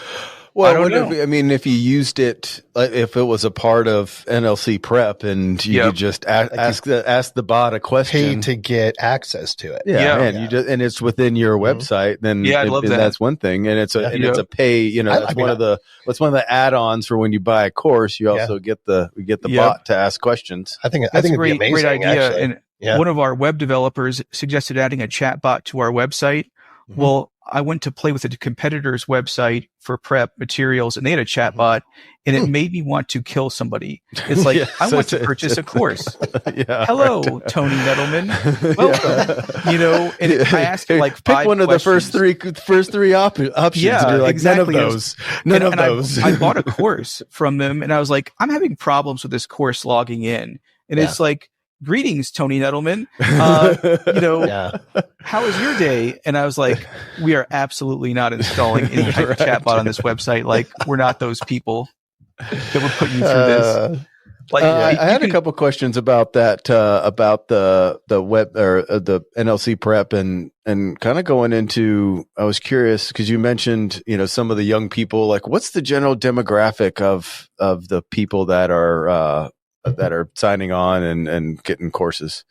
well, if you used it, if it was a part of NLC prep and you could just ask the bot a question, pay to get access to it. And it's within your website, then I'd love that. That's one thing. And it's a pay, that's one of the add-ons for when you buy a course. You also get the bot to ask questions. I think that's it'd a great be amazing, idea. actually. And one of our web developers suggested adding a chat bot to our website. Well, I went to play with a competitor's website for prep materials, and they had a chat bot, and it made me want to kill somebody. It's like, I want to purchase a course. Hello, right. Tony Nettleman. Welcome. And I asked him like pick one of the first three options. Yeah, and you're like, exactly. None of those. I bought a course from them, and I was like, I'm having problems with this course logging in. And it's like, greetings, Tony Nettleman. How was your day? And I was like, we are absolutely not installing any type of chatbot on this website. Like, we're not those people that were putting you through this. I had a couple questions about that, about the web or the NLC prep and kind of going into, I was curious because you mentioned, some of the young people, like what's the general demographic of the people that are signing on and getting courses?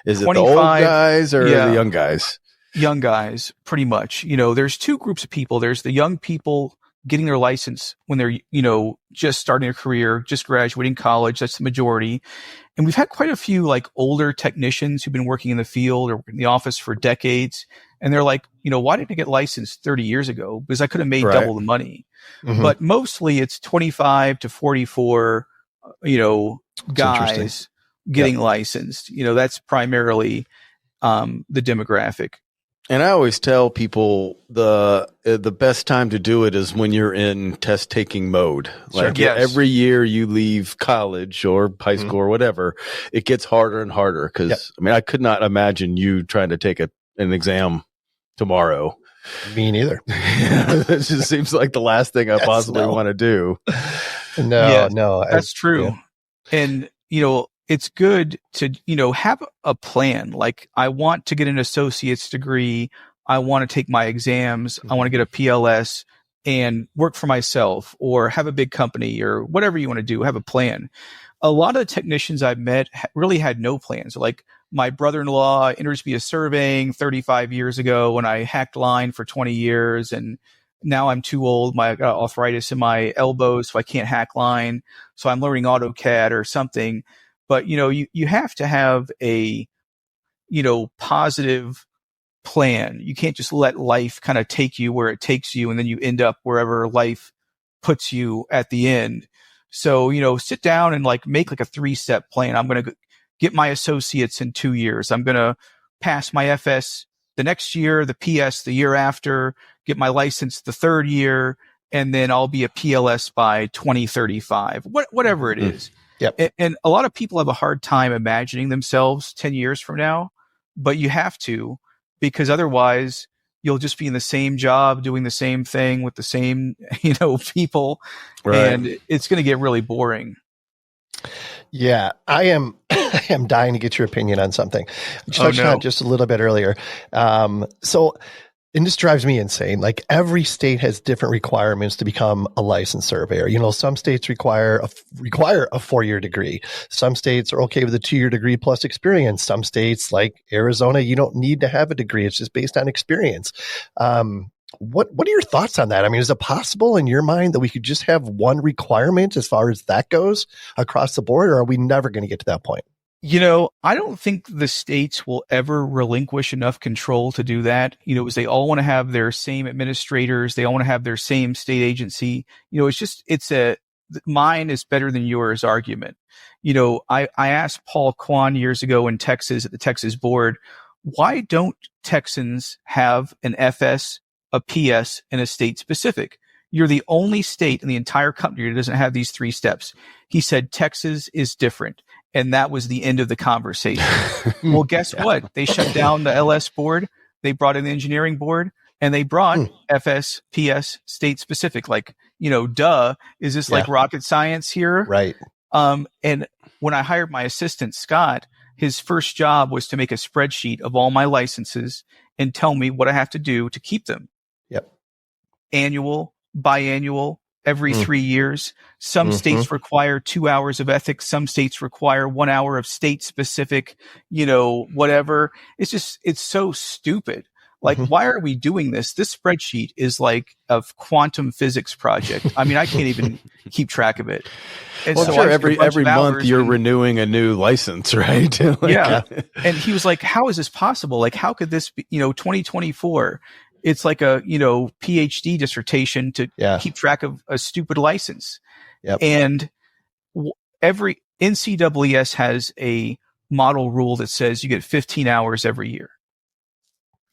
Is it the old guys or the young guys? Young guys, pretty much. There's two groups of people. There's the young people getting their license when they're, just starting a career, just graduating college. That's the majority. And we've had quite a few like older technicians who've been working in the field or in the office for decades. And they're like, why didn't I get licensed 30 years ago? Because I could have made double the money. But mostly it's 25 to 44 guys getting licensed. That's primarily the demographic. And I always tell people the best time to do it is when you're in test taking mode. Like every year you leave college or high school or whatever, it gets harder and harder. Because I could not imagine you trying to take an exam tomorrow. Me neither. It just seems like the last thing I possibly want to do. No, that's true. And, it's good to, have a plan. Like, I want to get an associate's degree. I want to take my exams. I want to get a PLS and work for myself or have a big company or whatever you want to do. Have a plan. A lot of the technicians I've met really had no plans. Like, my brother-in-law introduced me to surveying 35 years ago when I hacked line for 20 years. And now I'm too old. I got arthritis in my elbows, so I can't hack line. So I'm learning AutoCAD or something. But, you have to have a, positive plan. You can't just let life kind of take you where it takes you, and then you end up wherever life puts you at the end. So, sit down and like make like a 3-step plan. I'm going to get my associates in 2 years. I'm going to pass my FS the next year, the PS the year after, get my license the 3rd year, and then I'll be a PLS by 2035, whatever it is. Yep. And a lot of people have a hard time imagining themselves 10 years from now, but you have to, because otherwise you'll just be in the same job, doing the same thing with the same, people. Right. And it's going to get really boring. Yeah, I am dying to get your opinion on something. You touched on it just a little bit earlier. And this drives me insane. Like every state has different requirements to become a licensed surveyor. Some states require a 4-year degree. Some states are okay with a 2-year degree plus experience. Some states like Arizona, you don't need to have a degree. It's just based on experience. What are your thoughts on that? I mean, is it possible in your mind that we could just have one requirement as far as that goes across the board, or are we never going to get to that point? I don't think the states will ever relinquish enough control to do that, because they all want to have their same administrators. They all want to have their same state agency. It's a mine is better than yours argument. I asked Paul Kwan years ago in Texas at the Texas board, why don't Texans have an FS, a PS, and a state specific? You're the only state in the entire country that doesn't have these 3 steps. He said, Texas is different. And that was the end of the conversation. Well, guess what? They shut down the LS board. They brought in the engineering board, and they brought FS, PS, state specific. Like, duh, is this like rocket science here? Right. And when I hired my assistant, Scott, his first job was to make a spreadsheet of all my licenses and tell me what I have to do to keep them. Yep. Annual, biannual, every 3 years. Some states require 2 hours of ethics. Some states require 1 hour of state specific, whatever. It's so stupid. Like, why are we doing this? This spreadsheet is like a quantum physics project. I mean, I can't even keep track of it. And well, so sure, every month you're renewing a new license, right? And he was like, how is this possible? Like, how could this be, 2024? It's like a, PhD dissertation to keep track of a stupid license. Yep. And every NCAAS has a model rule that says you get 15 hours every year,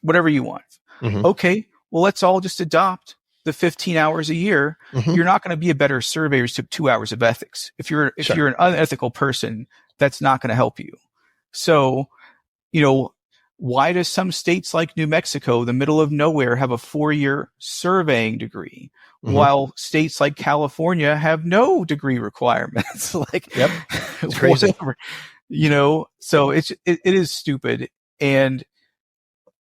whatever you want. Okay. Well, let's all just adopt the 15 hours a year. You're not going to be a better surveyor to 2 hours of ethics. If you're an unethical person, that's not going to help you. So, why does some states like New Mexico, the middle of nowhere, have a 4-year surveying degree, while states like California have no degree requirements? Like, it's crazy. So it is stupid. And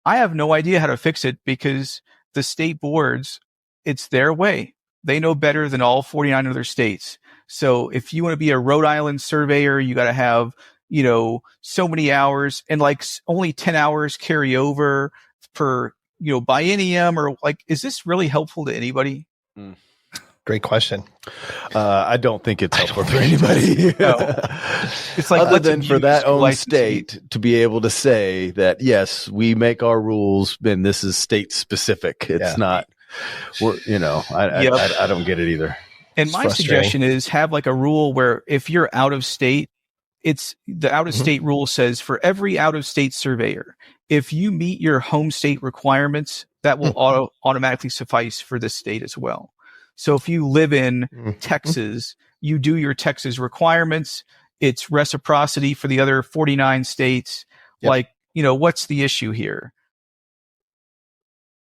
I have no idea how to fix it because the state boards, it's their way. They know better than all 49 other states. So if you want to be a Rhode Island surveyor, you got to have so many hours, and like only 10 hours carry over per, biennium, or like, is this really helpful to anybody? Great question. I don't think it's helpful for anybody. No. It's like, other than for that own state to be able to say that, yes, we make our rules and this is state specific. It's not, I don't get it either. And my suggestion is have like a rule where if you're out of state, it's the out of state rule says for every out of state surveyor, if you meet your home state requirements, that will automatically suffice for this state as well. So if you live in Texas, you do your Texas requirements. It's reciprocity for the other 49 states. Like, what's the issue here?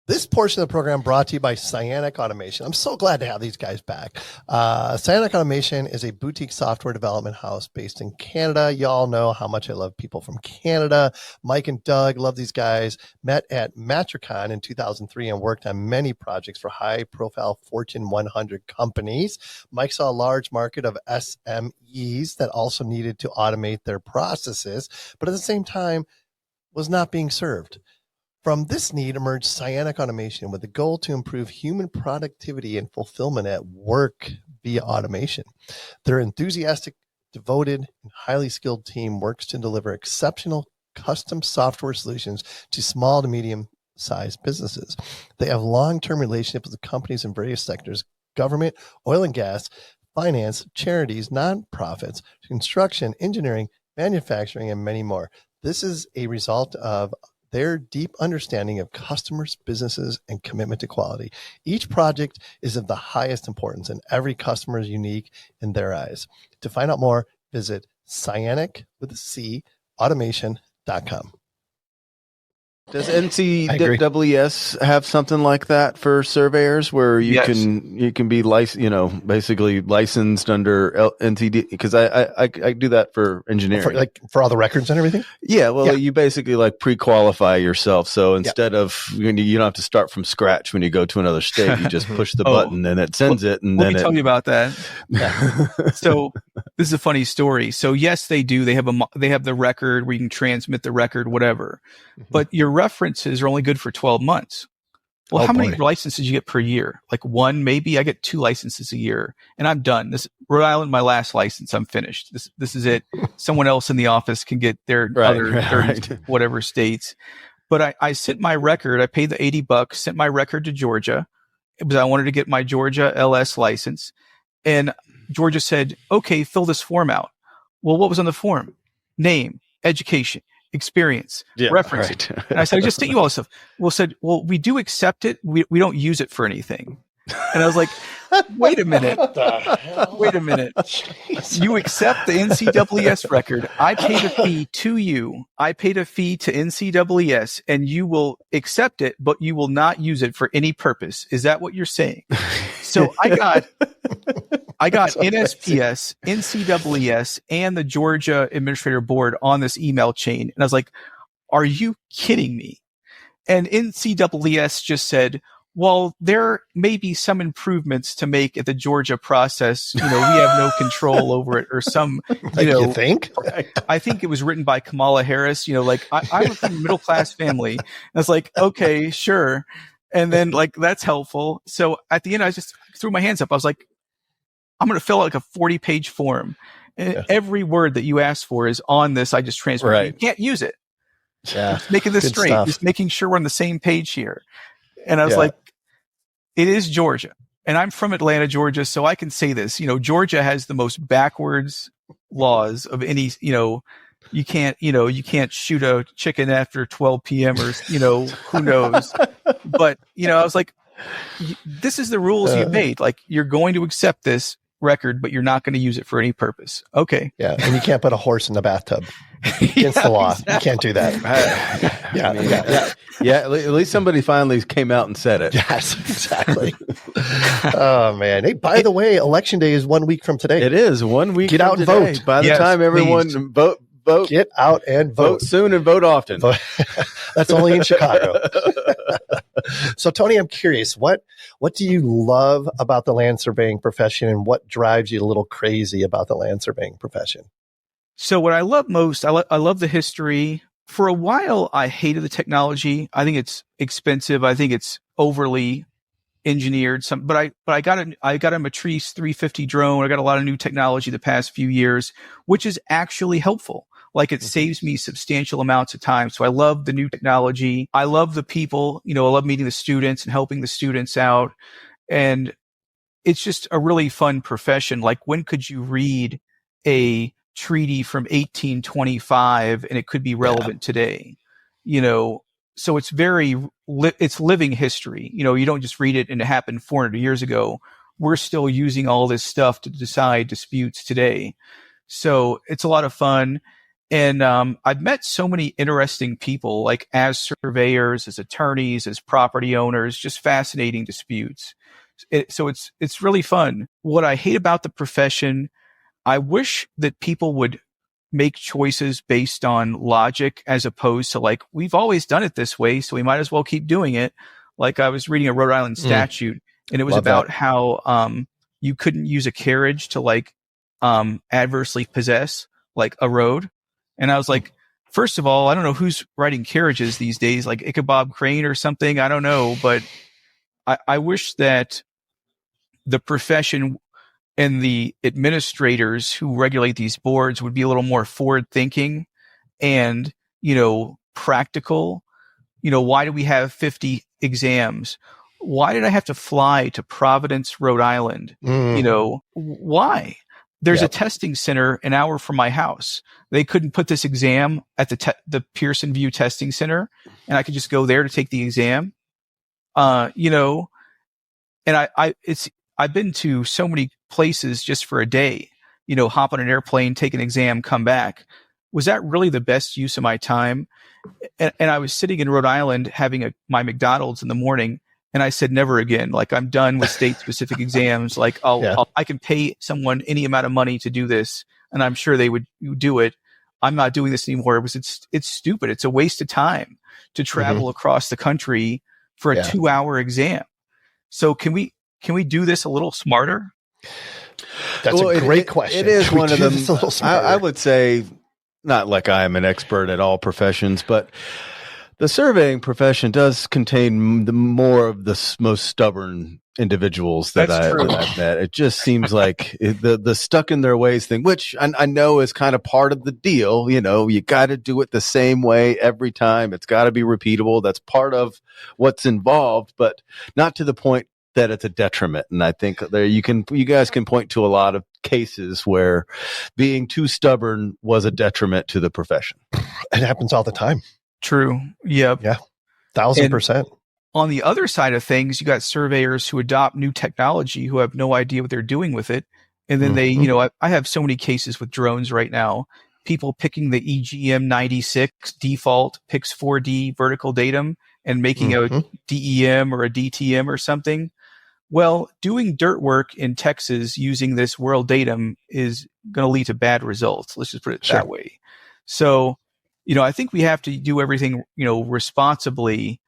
This portion of the program brought to you by Cyanic Automation. I'm so glad to have these guys back. Cyanic Automation is a boutique software development house based in Canada. Y'all know how much I love people from Canada. Mike and Doug, love these guys. Met at Matricon in 2003 and worked on many projects for high-profile Fortune 100 companies. Mike saw a large market of SMEs that also needed to automate their processes, but at the same time was not being served. From this need emerged Cyanic Automation with the goal to improve human productivity and fulfillment at work via automation. Their enthusiastic, devoted, and highly skilled team works to deliver exceptional custom software solutions to small to medium-sized businesses. They have long-term relationships with companies in various sectors, government, oil and gas, finance, charities, nonprofits, construction, engineering, manufacturing, and many more. This is a result of their deep understanding of customers, businesses, and commitment to quality. Each project is of the highest importance, and every customer is unique in their eyes. To find out more, visit cyanic.automation.com. Does NCWS have something like that for surveyors where you can be basically licensed under NCD? Because I do that for engineering, for all the records and everything. Yeah, well, you basically pre-qualify yourself. So instead of you don't have to start from scratch when you go to another state. You just push the button and it sends it. And let me tell you about that. So this is a funny story. So yes, they do. They have the record where you can transmit the record, whatever. But your references are only good for 12 months. Well, how many licenses you get per year? Like one, maybe. I get 2 licenses a year and I'm done. This Rhode Island, my last license, I'm finished. This is it. Someone else in the office can get their other 30 whatever states. But I sent my record. I paid the $80, sent my record to Georgia because I wanted to get my Georgia LS license. And Georgia said, okay, fill this form out. Well, what was on the form? Name, education, experience, reference. Right. And I said, I just sent you all this stuff. Well, we do accept it. We don't use it for anything. And I was like, wait a minute. Jeez. You accept the NCWS record. I paid a fee to you. I paid a fee to NCWS and you will accept it, but you will not use it for any purpose. Is that what you're saying? So I got NSPS, NCWS, and the Georgia Administrator Board on this email chain. And I was like, are you kidding me? And NCWS just said, well, there may be some improvements to make at the Georgia process. We have no control over it or some, you think? I think it was written by Kamala Harris, I'm from a middle class family. And I was like, okay, sure. And then that's helpful. So at the end, I just threw my hands up. I was like, I'm going to fill out a 40-page form. And every word that you asked for is on this. I just transferred. Right. You can't use it. Yeah. Just making this straight. Stuff. Just making sure we're on the same page here. And I was like, it is Georgia. And I'm from Atlanta, Georgia. So I can say this, Georgia has the most backwards laws of any, you can't shoot a chicken after 12 PM or, who knows. But, I was like, this is the rules you made. You're going to accept this record, but you're not going to use it for any purpose. Okay. Yeah. And you can't put a horse in the bathtub. Against the law. Exactly. You can't do that. At least somebody finally came out and said it. Yes, exactly. Oh, man. Hey, by the way, Election Day is 1 week from today. It is 1 week Get out and vote. By the time everyone vote. Get out and vote. Vote soon and vote often. That's only in Chicago. So, Tony, I'm curious, what do you love about the land surveying profession and what drives you a little crazy about the land surveying profession? So what I love most, I love the history. For a while, I hated the technology. I think it's expensive. I think it's overly engineered. But I got a Matrice 350 drone. I got a lot of new technology the past few years, which is actually helpful. It saves me substantial amounts of time. So I love the new technology. I love the people. I love meeting the students and helping the students out. And it's just a really fun profession. When could you read a treaty from 1825 and it could be relevant today, so it's it's living history. You don't just read it and it happened 400 years ago. We're still using all this stuff to decide disputes today. So it's a lot of fun. And I've met so many interesting people, as surveyors, as attorneys, as property owners, just fascinating disputes. So it's really fun. What I hate about the profession, I wish that people would make choices based on logic as opposed to we've always done it this way, so we might as well keep doing it. I was reading a Rhode Island statute and it was about how you couldn't use a carriage to adversely possess a road. And I was like, first of all, I don't know who's writing carriages these days, Ichabod Crane or something. I don't know, but I wish that the profession and the administrators who regulate these boards would be a little more forward thinking and, practical. Why do we have 50 exams? why did I have to fly to Providence, Rhode Island? Why? There's a testing center an hour from my house. They couldn't put this exam at the Pearson VUE Testing Center, and I could just go there to take the exam. And I've been to so many places just for a day, hop on an airplane, take an exam, come back. Was that really the best use of my time? And I was sitting in Rhode Island having my McDonald's in the morning, and I said, never again. Like, I'm done with state specific exams. Like, I can pay someone any amount of money to do this, and I'm sure they would do it. I'm not doing this anymore. It's stupid. It's a waste of time to travel across the country for a 2-hour exam. So can we do this a little smarter? That's a great question. It is one of them. I would say, not like I am an expert at all professions, but the surveying profession does contain more of the most stubborn individuals that I've met. It just seems like the stuck in their ways thing, which I know is kind of part of the deal. You got to do it the same way every time. It's got to be repeatable. That's part of what's involved, but not to the point that it's a detriment. And I think you guys can point to a lot of cases where being too stubborn was a detriment to the profession. It happens all the time. True. Yep. Yeah. 1,000%. On the other side of things, you got surveyors who adopt new technology who have no idea what they're doing with it. And then they, I have so many cases with drones right now, people picking the EGM 96 default PIX 4D vertical datum and making a DEM or a DTM or something. Well, doing dirt work in Texas using this world datum is going to lead to bad results. Let's just put it that way. So, I think we have to do everything, responsibly.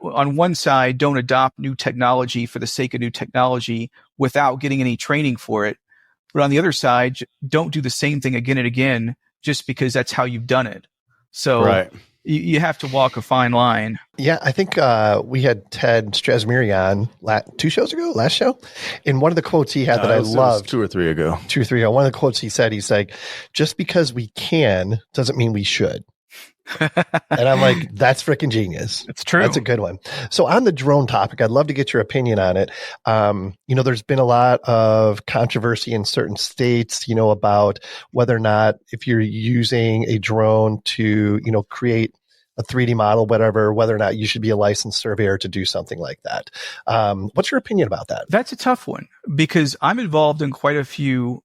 On one side, don't adopt new technology for the sake of new technology without getting any training for it. But on the other side, don't do the same thing again and again just because that's how you've done it. So you have to walk a fine line. Yeah, I think we had Ted Strasmiri on last show. And one of the quotes he had that I loved. 2 or 3 ago. 2 or 3 ago. One of the quotes he said, he's like, just because we can doesn't mean we should. And I'm like, that's freaking genius. It's true. That's a good one. So on the drone topic, I'd love to get your opinion on it. There's been a lot of controversy in certain states, about whether or not if you're using a drone to, create a 3D model, whatever, whether or not you should be a licensed surveyor to do something like that. What's your opinion about that? That's a tough one because I'm involved in quite a few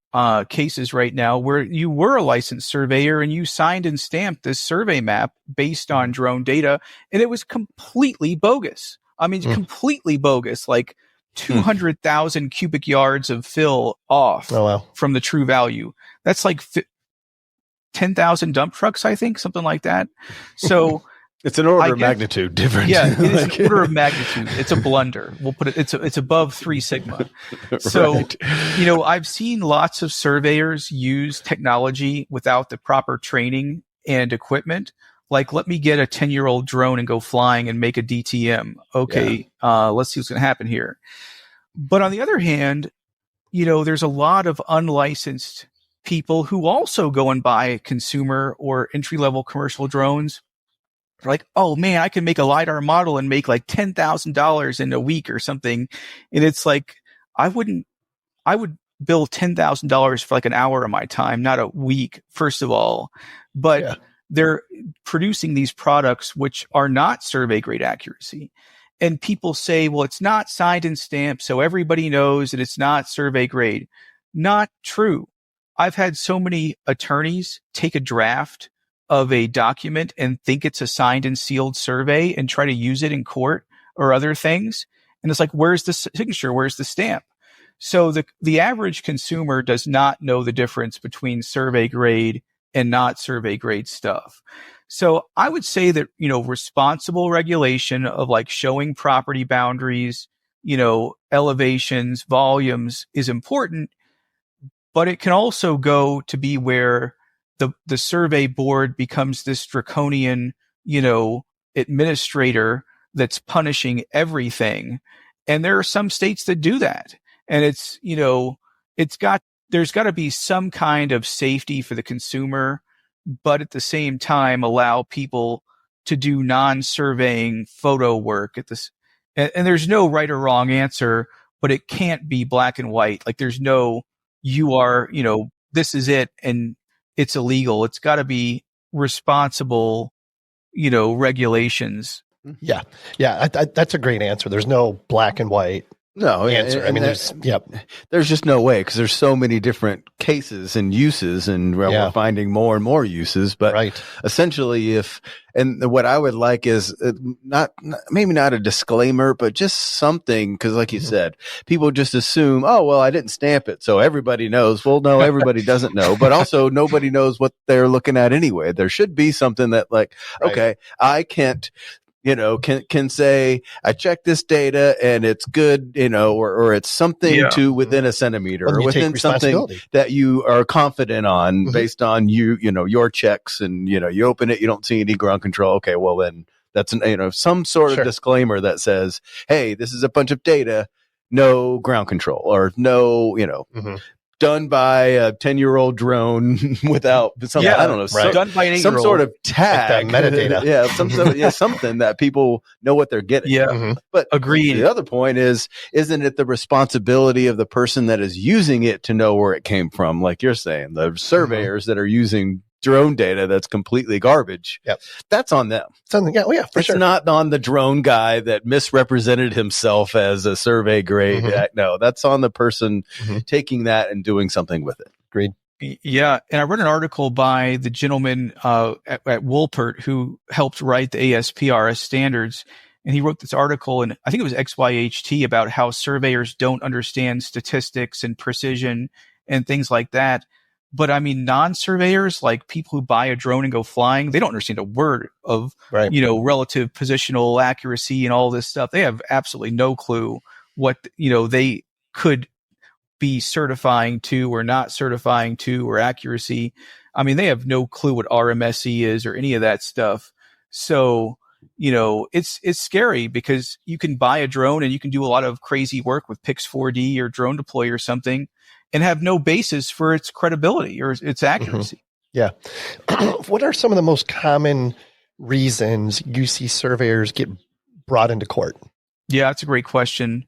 cases right now where you were a licensed surveyor and you signed and stamped this survey map based on drone data, and it was completely bogus. I mean, completely bogus, like 200,000 cubic yards of fill off from the true value. That's like 10,000 dump trucks, I think, something like that. So it's an order of magnitude difference. Yeah, it is an order of magnitude. It's a blunder. We'll put it. It's above 3 sigma. So, I've seen lots of surveyors use technology without the proper training and equipment. Like, let me get a 10-year-old drone and go flying and make a DTM. Okay, let's see what's going to happen here. But on the other hand, there's a lot of unlicensed people who also go and buy consumer or entry-level commercial drones. They're like, oh man, I can make a LiDAR model and make like $10,000 in a week or something. And it's like, I would bill $10,000 for like an hour of my time, not a week, first of all. But they're producing these products which are not survey grade accuracy. And people say, well, it's not signed and stamped, so everybody knows that it's not survey grade. Not true. I've had so many attorneys take a draft of a document and think it's a signed and sealed survey and try to use it in court or other things. And it's like, where's the signature? Where's the stamp? So the average consumer does not know the difference between survey grade and not survey grade stuff. So I would say that, responsible regulation of like showing property boundaries, elevations, volumes is important. But it can also go to be where the survey board becomes this draconian, administrator that's punishing everything. And there are some states that do that. And it's, there's got to be some kind of safety for the consumer, but at the same time, allow people to do non-surveying photo work and there's no right or wrong answer, but it can't be black and white. Like there's no, you are, this is it and it's illegal. It's got to be responsible, regulations. Yeah. Yeah. That's a great answer. There's no black and white answer. I mean, there's just no way, because there's so many different cases and uses, and we're finding more and more uses. But essentially, what I would like is maybe not a disclaimer, but just something, because like you said, people just assume, oh, well, I didn't stamp it, so everybody knows. Well, no, everybody doesn't know, but also nobody knows what they're looking at anyway. There should be something that okay, I can't, can say, I checked this data and it's good, or it's something to within a centimeter, or within something that you are confident on based on your checks, and, you open it, you don't see any ground control. Okay, well then that's some sort of disclaimer that says, hey, this is a bunch of data, no ground control, or no, done by a 10-year-old drone without some, I don't know, done by an 8-year-old. Some sort of tag, like that metadata. Something that people know what they're getting. Yeah, but agreed. The other point isn't it the responsibility of the person that is using it to know where it came from? Like you're saying, the surveyors that are using drone data that's completely garbage. Yep. That's on them. It's not on the drone guy that misrepresented himself as a survey grade. No, that's on the person taking that and doing something with it. Agreed. Yeah. And I read an article by the gentleman at Woolpert who helped write the ASPRS standards. And he wrote this article, and I think it was XYHT, about how surveyors don't understand statistics and precision and things like that. But I mean, non-surveyors, like people who buy a drone and go flying, they don't understand a word of, relative positional accuracy and all this stuff. They have absolutely no clue what, they could be certifying to or not certifying to, or accuracy. I mean, they have no clue what RMSE is or any of that stuff. So, it's scary, because you can buy a drone and you can do a lot of crazy work with Pix4D or Drone Deploy or something, and have no basis for its credibility or its accuracy. Yeah. What are some of the most common reasons you see surveyors get brought into court? Yeah, that's a great question.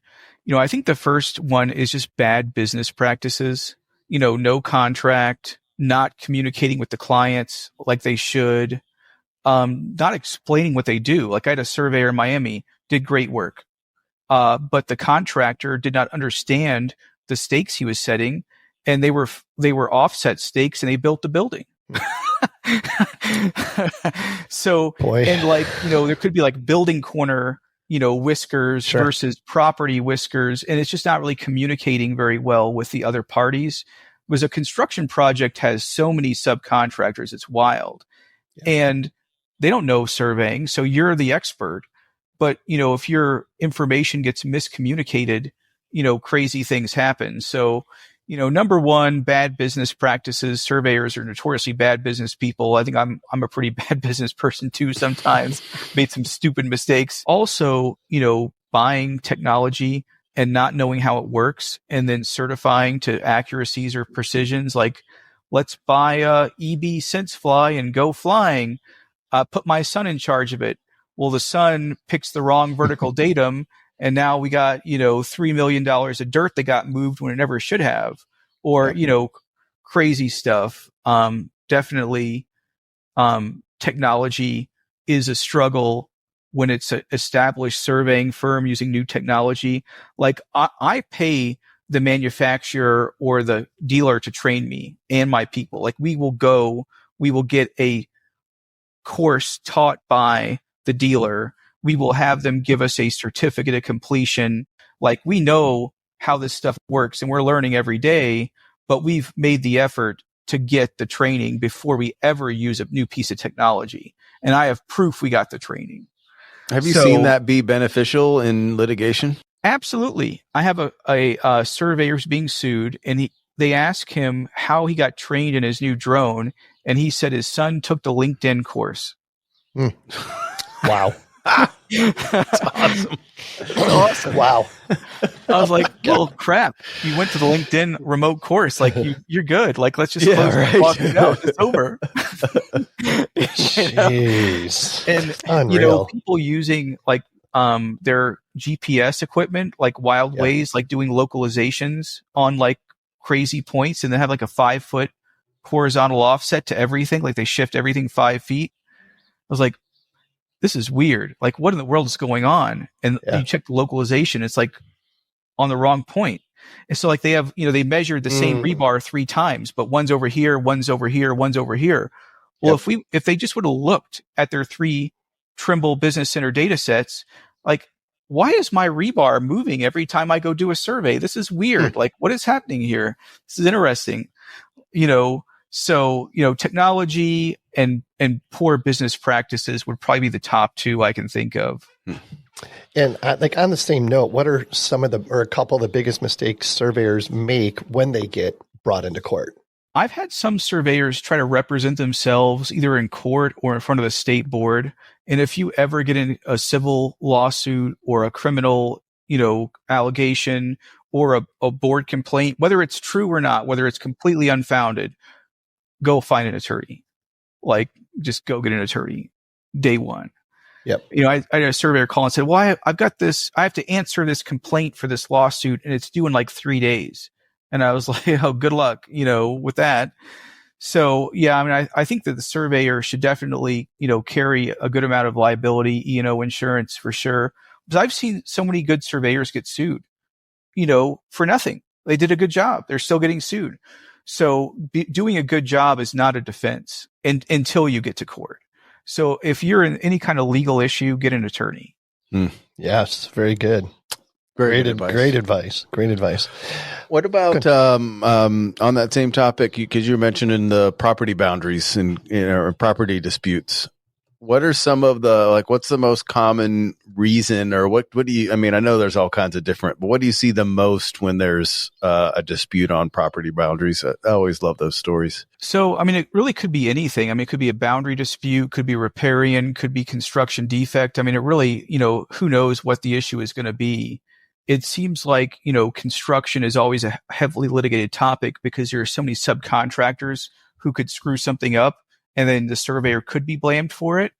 I think the first one is just bad business practices. No contract, not communicating with the clients like they should, not explaining what they do. Like I had a surveyor in Miami, did great work, but the contractor did not understand the stakes he was setting, and they were offset stakes, and they built the building. So, and there could be like building corner, whiskers versus property whiskers. And it's just not really communicating very well with the other parties. Because a construction project has so many subcontractors, it's wild. And they don't know surveying. So you're the expert. But, if your information gets miscommunicated, crazy things happen. So, number one, bad business practices. Surveyors are notoriously bad business people. I think I'm a pretty bad business person too sometimes. Made some stupid mistakes. Also, buying technology and not knowing how it works, and then certifying to accuracies or precisions. Like, let's buy a EB SenseFly and go flying. Put my son in charge of it. Well, the son picks the wrong vertical datum, and now we got, $3 million of dirt that got moved when it never should have, or, crazy stuff. Definitely, technology is a struggle when it's an established surveying firm using new technology. Like I pay the manufacturer or the dealer to train me and my people. Like we will get a course taught by the dealer. We will have them give us a certificate of completion. Like we know how this stuff works and we're learning every day, but we've made the effort to get the training before we ever use a new piece of technology. And I have proof we got the training. Have you seen that be beneficial in litigation? Absolutely. I have a surveyor who's being sued, and they ask him how he got trained in his new drone. And he said his son took the LinkedIn course. Wow. That's awesome. That's awesome. Wow. I was like, well, crap. You went to the LinkedIn remote course. Like you're good. Like, let's just close the clock. No, it's over. Jeez. And, unreal. People using like, their GPS equipment, like wild ways, like doing localizations on like crazy points, and then have like a 5-foot horizontal offset to everything. Like they shift everything 5 feet. I was like, this is weird. Like, what in the world is going on? And you check the localization, it's like on the wrong point. And so like they have, they measured the same rebar 3 times, but one's over here, one's over here, one's over here. Well, if they just would have looked at their 3 Trimble Business Center data sets, like, why is my rebar moving every time I go do a survey? This is weird. Like, what is happening here? This is interesting. So, technology and poor business practices would probably be the top 2 I can think of. And like on the same note, what are a couple of the biggest mistakes surveyors make when they get brought into court? I've had some surveyors try to represent themselves either in court or in front of the state board. And if you ever get in a civil lawsuit or a criminal, allegation or a board complaint, whether it's true or not, whether it's completely unfounded, go find an attorney. Like, just go get an attorney day one. Yep. I had a surveyor call and said, well, I've got this, I have to answer this complaint for this lawsuit and it's due in like 3 days. And I was like, oh, good luck, with that. So, yeah, I mean, I think that the surveyor should definitely, carry a good amount of liability, insurance for sure. Because I've seen so many good surveyors get sued, for nothing. They did a good job. They're still getting sued. So doing a good job is not a defense until you get to court. So if you're in any kind of legal issue, get an attorney. Yes, very good. Great advice. What about on that same topic? Because you were mentioning the property boundaries and property disputes. What are some of the what's the most common reason, or what do you? I mean, I know there's all kinds of different, but what do you see the most when there's a dispute on property boundaries? I always love those stories. So, I mean, it really could be anything. I mean, it could be a boundary dispute, could be riparian, could be construction defect. I mean, it really, who knows what the issue is going to be. It seems like, construction is always a heavily litigated topic because there are so many subcontractors who could screw something up and then the surveyor could be blamed for it.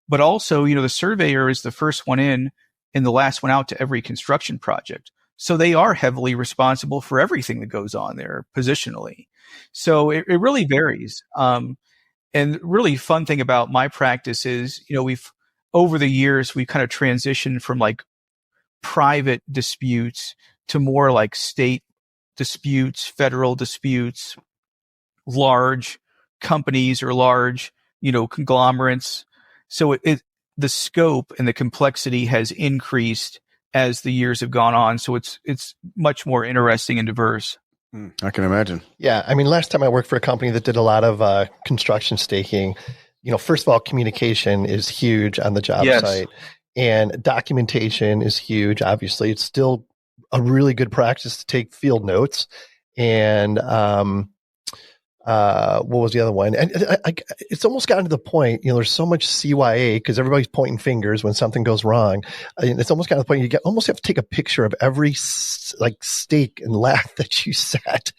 But also, the surveyor is the first one in and the last one out to every construction project. So they are heavily responsible for everything that goes on there positionally. So it really varies. And really fun thing about my practice is, over the years, we've kind of transitioned from like private disputes to more like state disputes, federal disputes, large companies or large, conglomerates. So the scope and the complexity has increased as the years have gone on. So it's much more interesting and diverse. I can imagine. Yeah. I mean, last time I worked for a company that did a lot of construction staking, first of all, communication is huge on the job site. And documentation is huge. Obviously, it's still a really good practice to take field notes. And what was the other one? And it's almost gotten to the point, there's so much CYA because everybody's pointing fingers when something goes wrong. And it's almost gotten to the point almost have to take a picture of every stake and lat that you set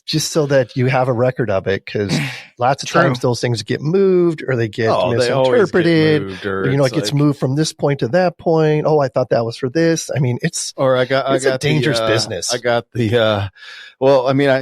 just so that you have a record of it. Because lots of times those things get moved or they get misinterpreted. It gets moved from this point to that point. Oh, I thought that was for this. I mean, it's a dangerous business. I got the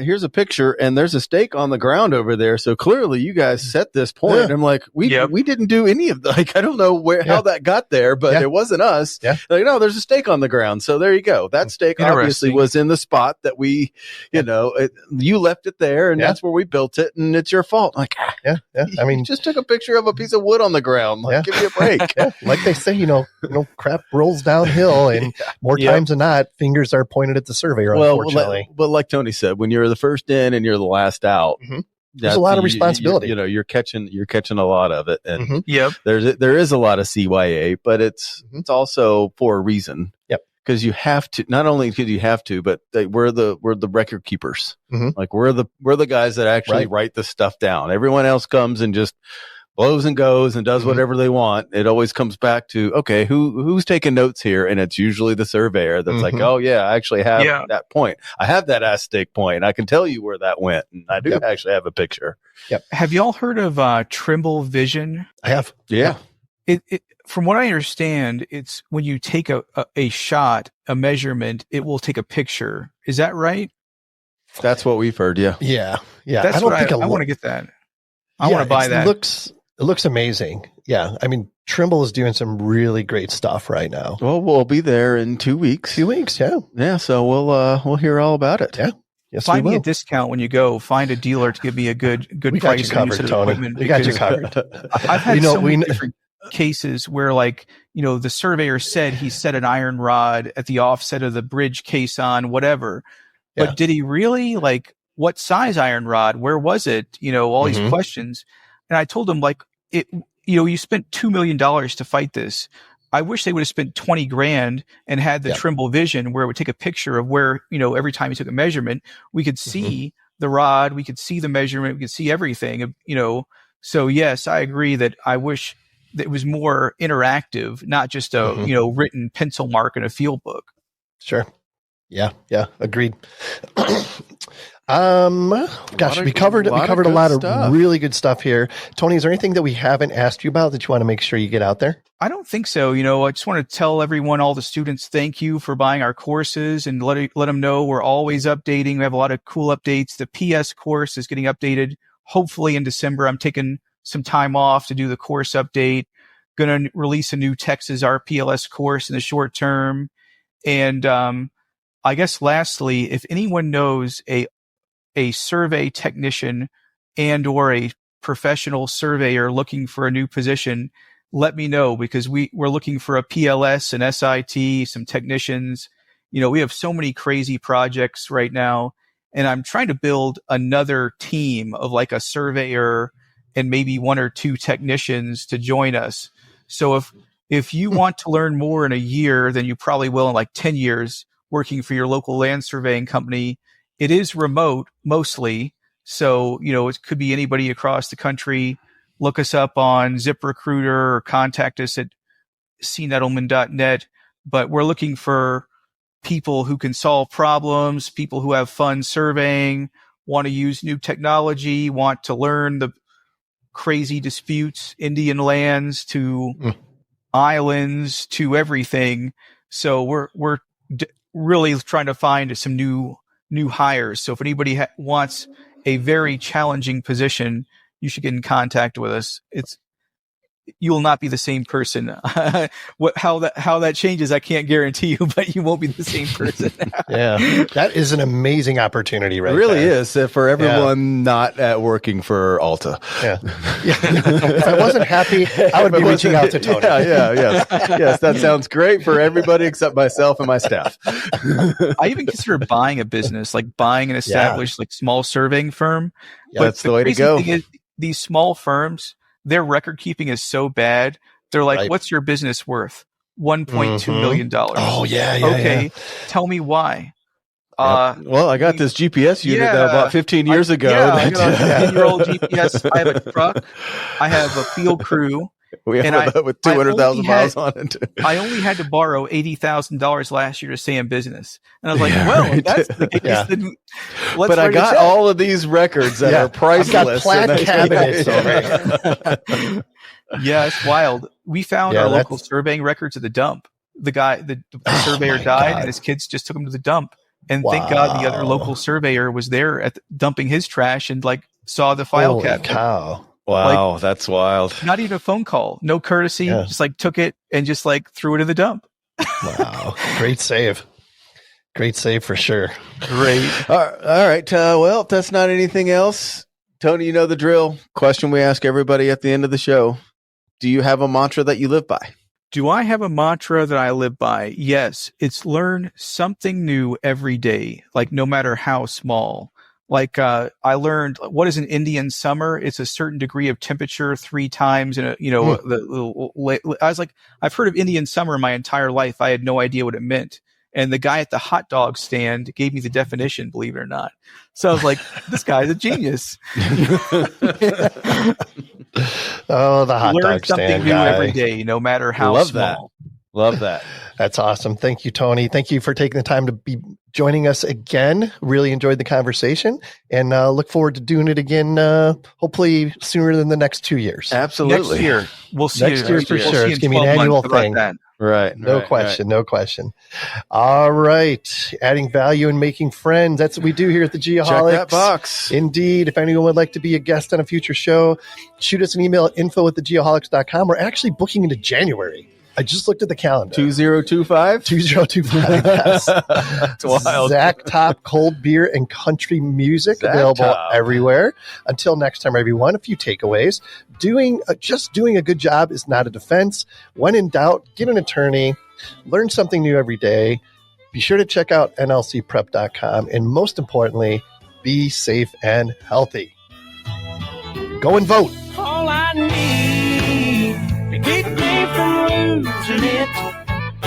here's a picture and there's a stake on the ground over there. So clearly you guys set this point. Yeah. I'm like, we didn't do any of I don't know how that got there, but it wasn't us. Yeah. Like, no, there's a stake on the ground. So there you go. That stake obviously was in the spot that we, you left it there and that's where we built it and it's your fault. Like, I mean, you just took a picture of a piece of wood on the ground. Like, give me a break. Like they say, crap rolls downhill and more times than not, fingers are pointed at the surveyor, unfortunately. But like Tony said, when you're the first in and you're the last out, there's a lot of responsibility. You're catching a lot of it, and there is a lot of CYA, but it's also for a reason. Yep, because you have to. Not only because you have to, but we're the record keepers. Like we're the guys that actually write the stuff down. Everyone else comes and just blows and goes and does whatever they want. It always comes back to, okay, who's taking notes here? And it's usually the surveyor that's like, oh yeah, I actually have that point. I have that stake point. I can tell you where that went. And I do actually have a picture. Yep. Have y'all heard of Trimble Vision? I have. Yeah. From what I understand, it's when you take a shot, a measurement, it will take a picture. Is that right? That's what we've heard. Yeah. Yeah. Yeah. That's what I want to get that. I want to buy that. It looks amazing. Yeah. I mean, Trimble is doing some really great stuff right now. Well, we'll be there in 2 weeks. 2 weeks. Yeah. Yeah. So we'll hear all about it. Yeah. Yes, find me a discount when you go. Find a dealer to give me a good we price got you covered, Tony. We got you covered. I've had so many different cases where, like, the surveyor said he set an iron rod at the offset of the bridge caisson, whatever. But did he really? Like, what size iron rod? Where was it? All these questions. And I told him, like, you spent $2 million to fight this. I wish they would have spent 20 grand and had the Trimble vision where it would take a picture of where, every time you took a measurement, we could see the rod, we could see the measurement, we could see everything, So yes, I agree that I wish that it was more interactive, not just a, written pencil mark in a field book. Sure. Yeah. Yeah. Agreed. We covered a lot of really good stuff here. Tony, is there anything that we haven't asked you about that you want to make sure you get out there? I don't think so. I just want to tell everyone, all the students, thank you for buying our courses, and let them know we're always updating. We have a lot of cool updates. The PS course is getting updated hopefully in December. I'm taking some time off to do the course update. Going to release a new Texas RPLS course in the short term. And I guess lastly, if anyone knows a survey technician and or a professional surveyor looking for a new position, let me know, because we're looking for a PLS, an SIT, some technicians. We have so many crazy projects right now, and I'm trying to build another team of like a surveyor and maybe 1 or 2 technicians to join us. So if you want to learn more in a year than you probably will in like 10 years working for your local land surveying company, it is remote mostly. So, it could be anybody across the country. Look us up on ZipRecruiter or contact us at cnettleman.net. But we're looking for people who can solve problems, people who have fun surveying, want to use new technology, want to learn the crazy disputes, Indian lands to islands to everything. So we're really trying to find some new hires. So if anybody wants a very challenging position, you should get in contact with us. You will not be the same person. How that changes, I can't guarantee you, but you won't be the same person. Yeah, that is an amazing opportunity, right? It really is for everyone not working for Alta. Yeah. If I wasn't happy, I would be reaching out to Tony. Yes, that sounds great for everybody except myself and my staff. I even consider buying a business, like buying an established, like small surveying firm. Yeah, but that's the way to go. Thing is, these small firms, their record keeping is so bad. They're like, what's your business worth? $1.2 million. Oh, yeah. Okay. Tell me why. Well, I got this GPS unit that I bought 15 years ago. I got a 10-year-old GPS. I have a truck. I have a field crew. We have with 200,000 miles on it. I only had to borrow $80,000 last year to stay in business. And I was like, if that's the case, then let's But I got all of these records that are priceless. I've got plaid cabinets over. Yeah, it's wild. We found our local surveying records at the dump. The surveyor died, and his kids just took him to the dump. And thank God the other local surveyor was there dumping his trash and like saw the file cabinet. Cow. Wow, that's wild. Not even a phone call, no courtesy, just like took it and just like threw it in the dump. Wow. Great save. Great save for sure. Great. All right. Well, if that's not anything else, Tony, you know the drill. Question we ask everybody at the end of the show. Do you have a mantra that you live by? Do I have a mantra that I live by? Yes. It's learn something new every day, like no matter how small. Like, I learned what is an Indian summer? It's a certain degree of temperature 3 times in a, I was like, I've heard of Indian summer my entire life. I had no idea what it meant. And the guy at the hot dog stand gave me the definition, believe it or not. So I was like, this guy's a genius. Oh, the hot learn dog stand something new guy. every day, no matter how Love small. Love that. That's awesome. Thank you, Tony. Thank you for taking the time to be joining us again. Really enjoyed the conversation, and look forward to doing it again, hopefully sooner than the next 2 years. Absolutely. Next year. We'll see. Next year for We'll sure. see It's in going to be an 12 annual months. How about thing. that? Right. No question. No question. All right. Adding value and making friends. That's what we do here at the Geoholics. Check that box. Indeed. If anyone would like to be a guest on a future show, shoot us an email at info@thegeoholics.com. We're actually booking into January. I just looked at the calendar. 2025? 2025. Yes. That's wild. Zach Top Cold Beer and Country Music Zach available Top. everywhere. Until next time, everyone, a few takeaways. Just doing a good job is not a defense. When in doubt, get an attorney. Learn something new every day. Be sure to check out nlcprep.com. And most importantly, be safe and healthy. Go and vote. All I need to keep me from losing it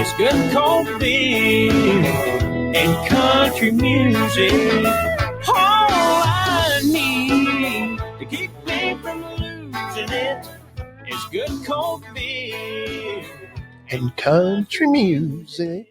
is good cold beer and country music. All I need to keep me from losing it is good cold beer And country music.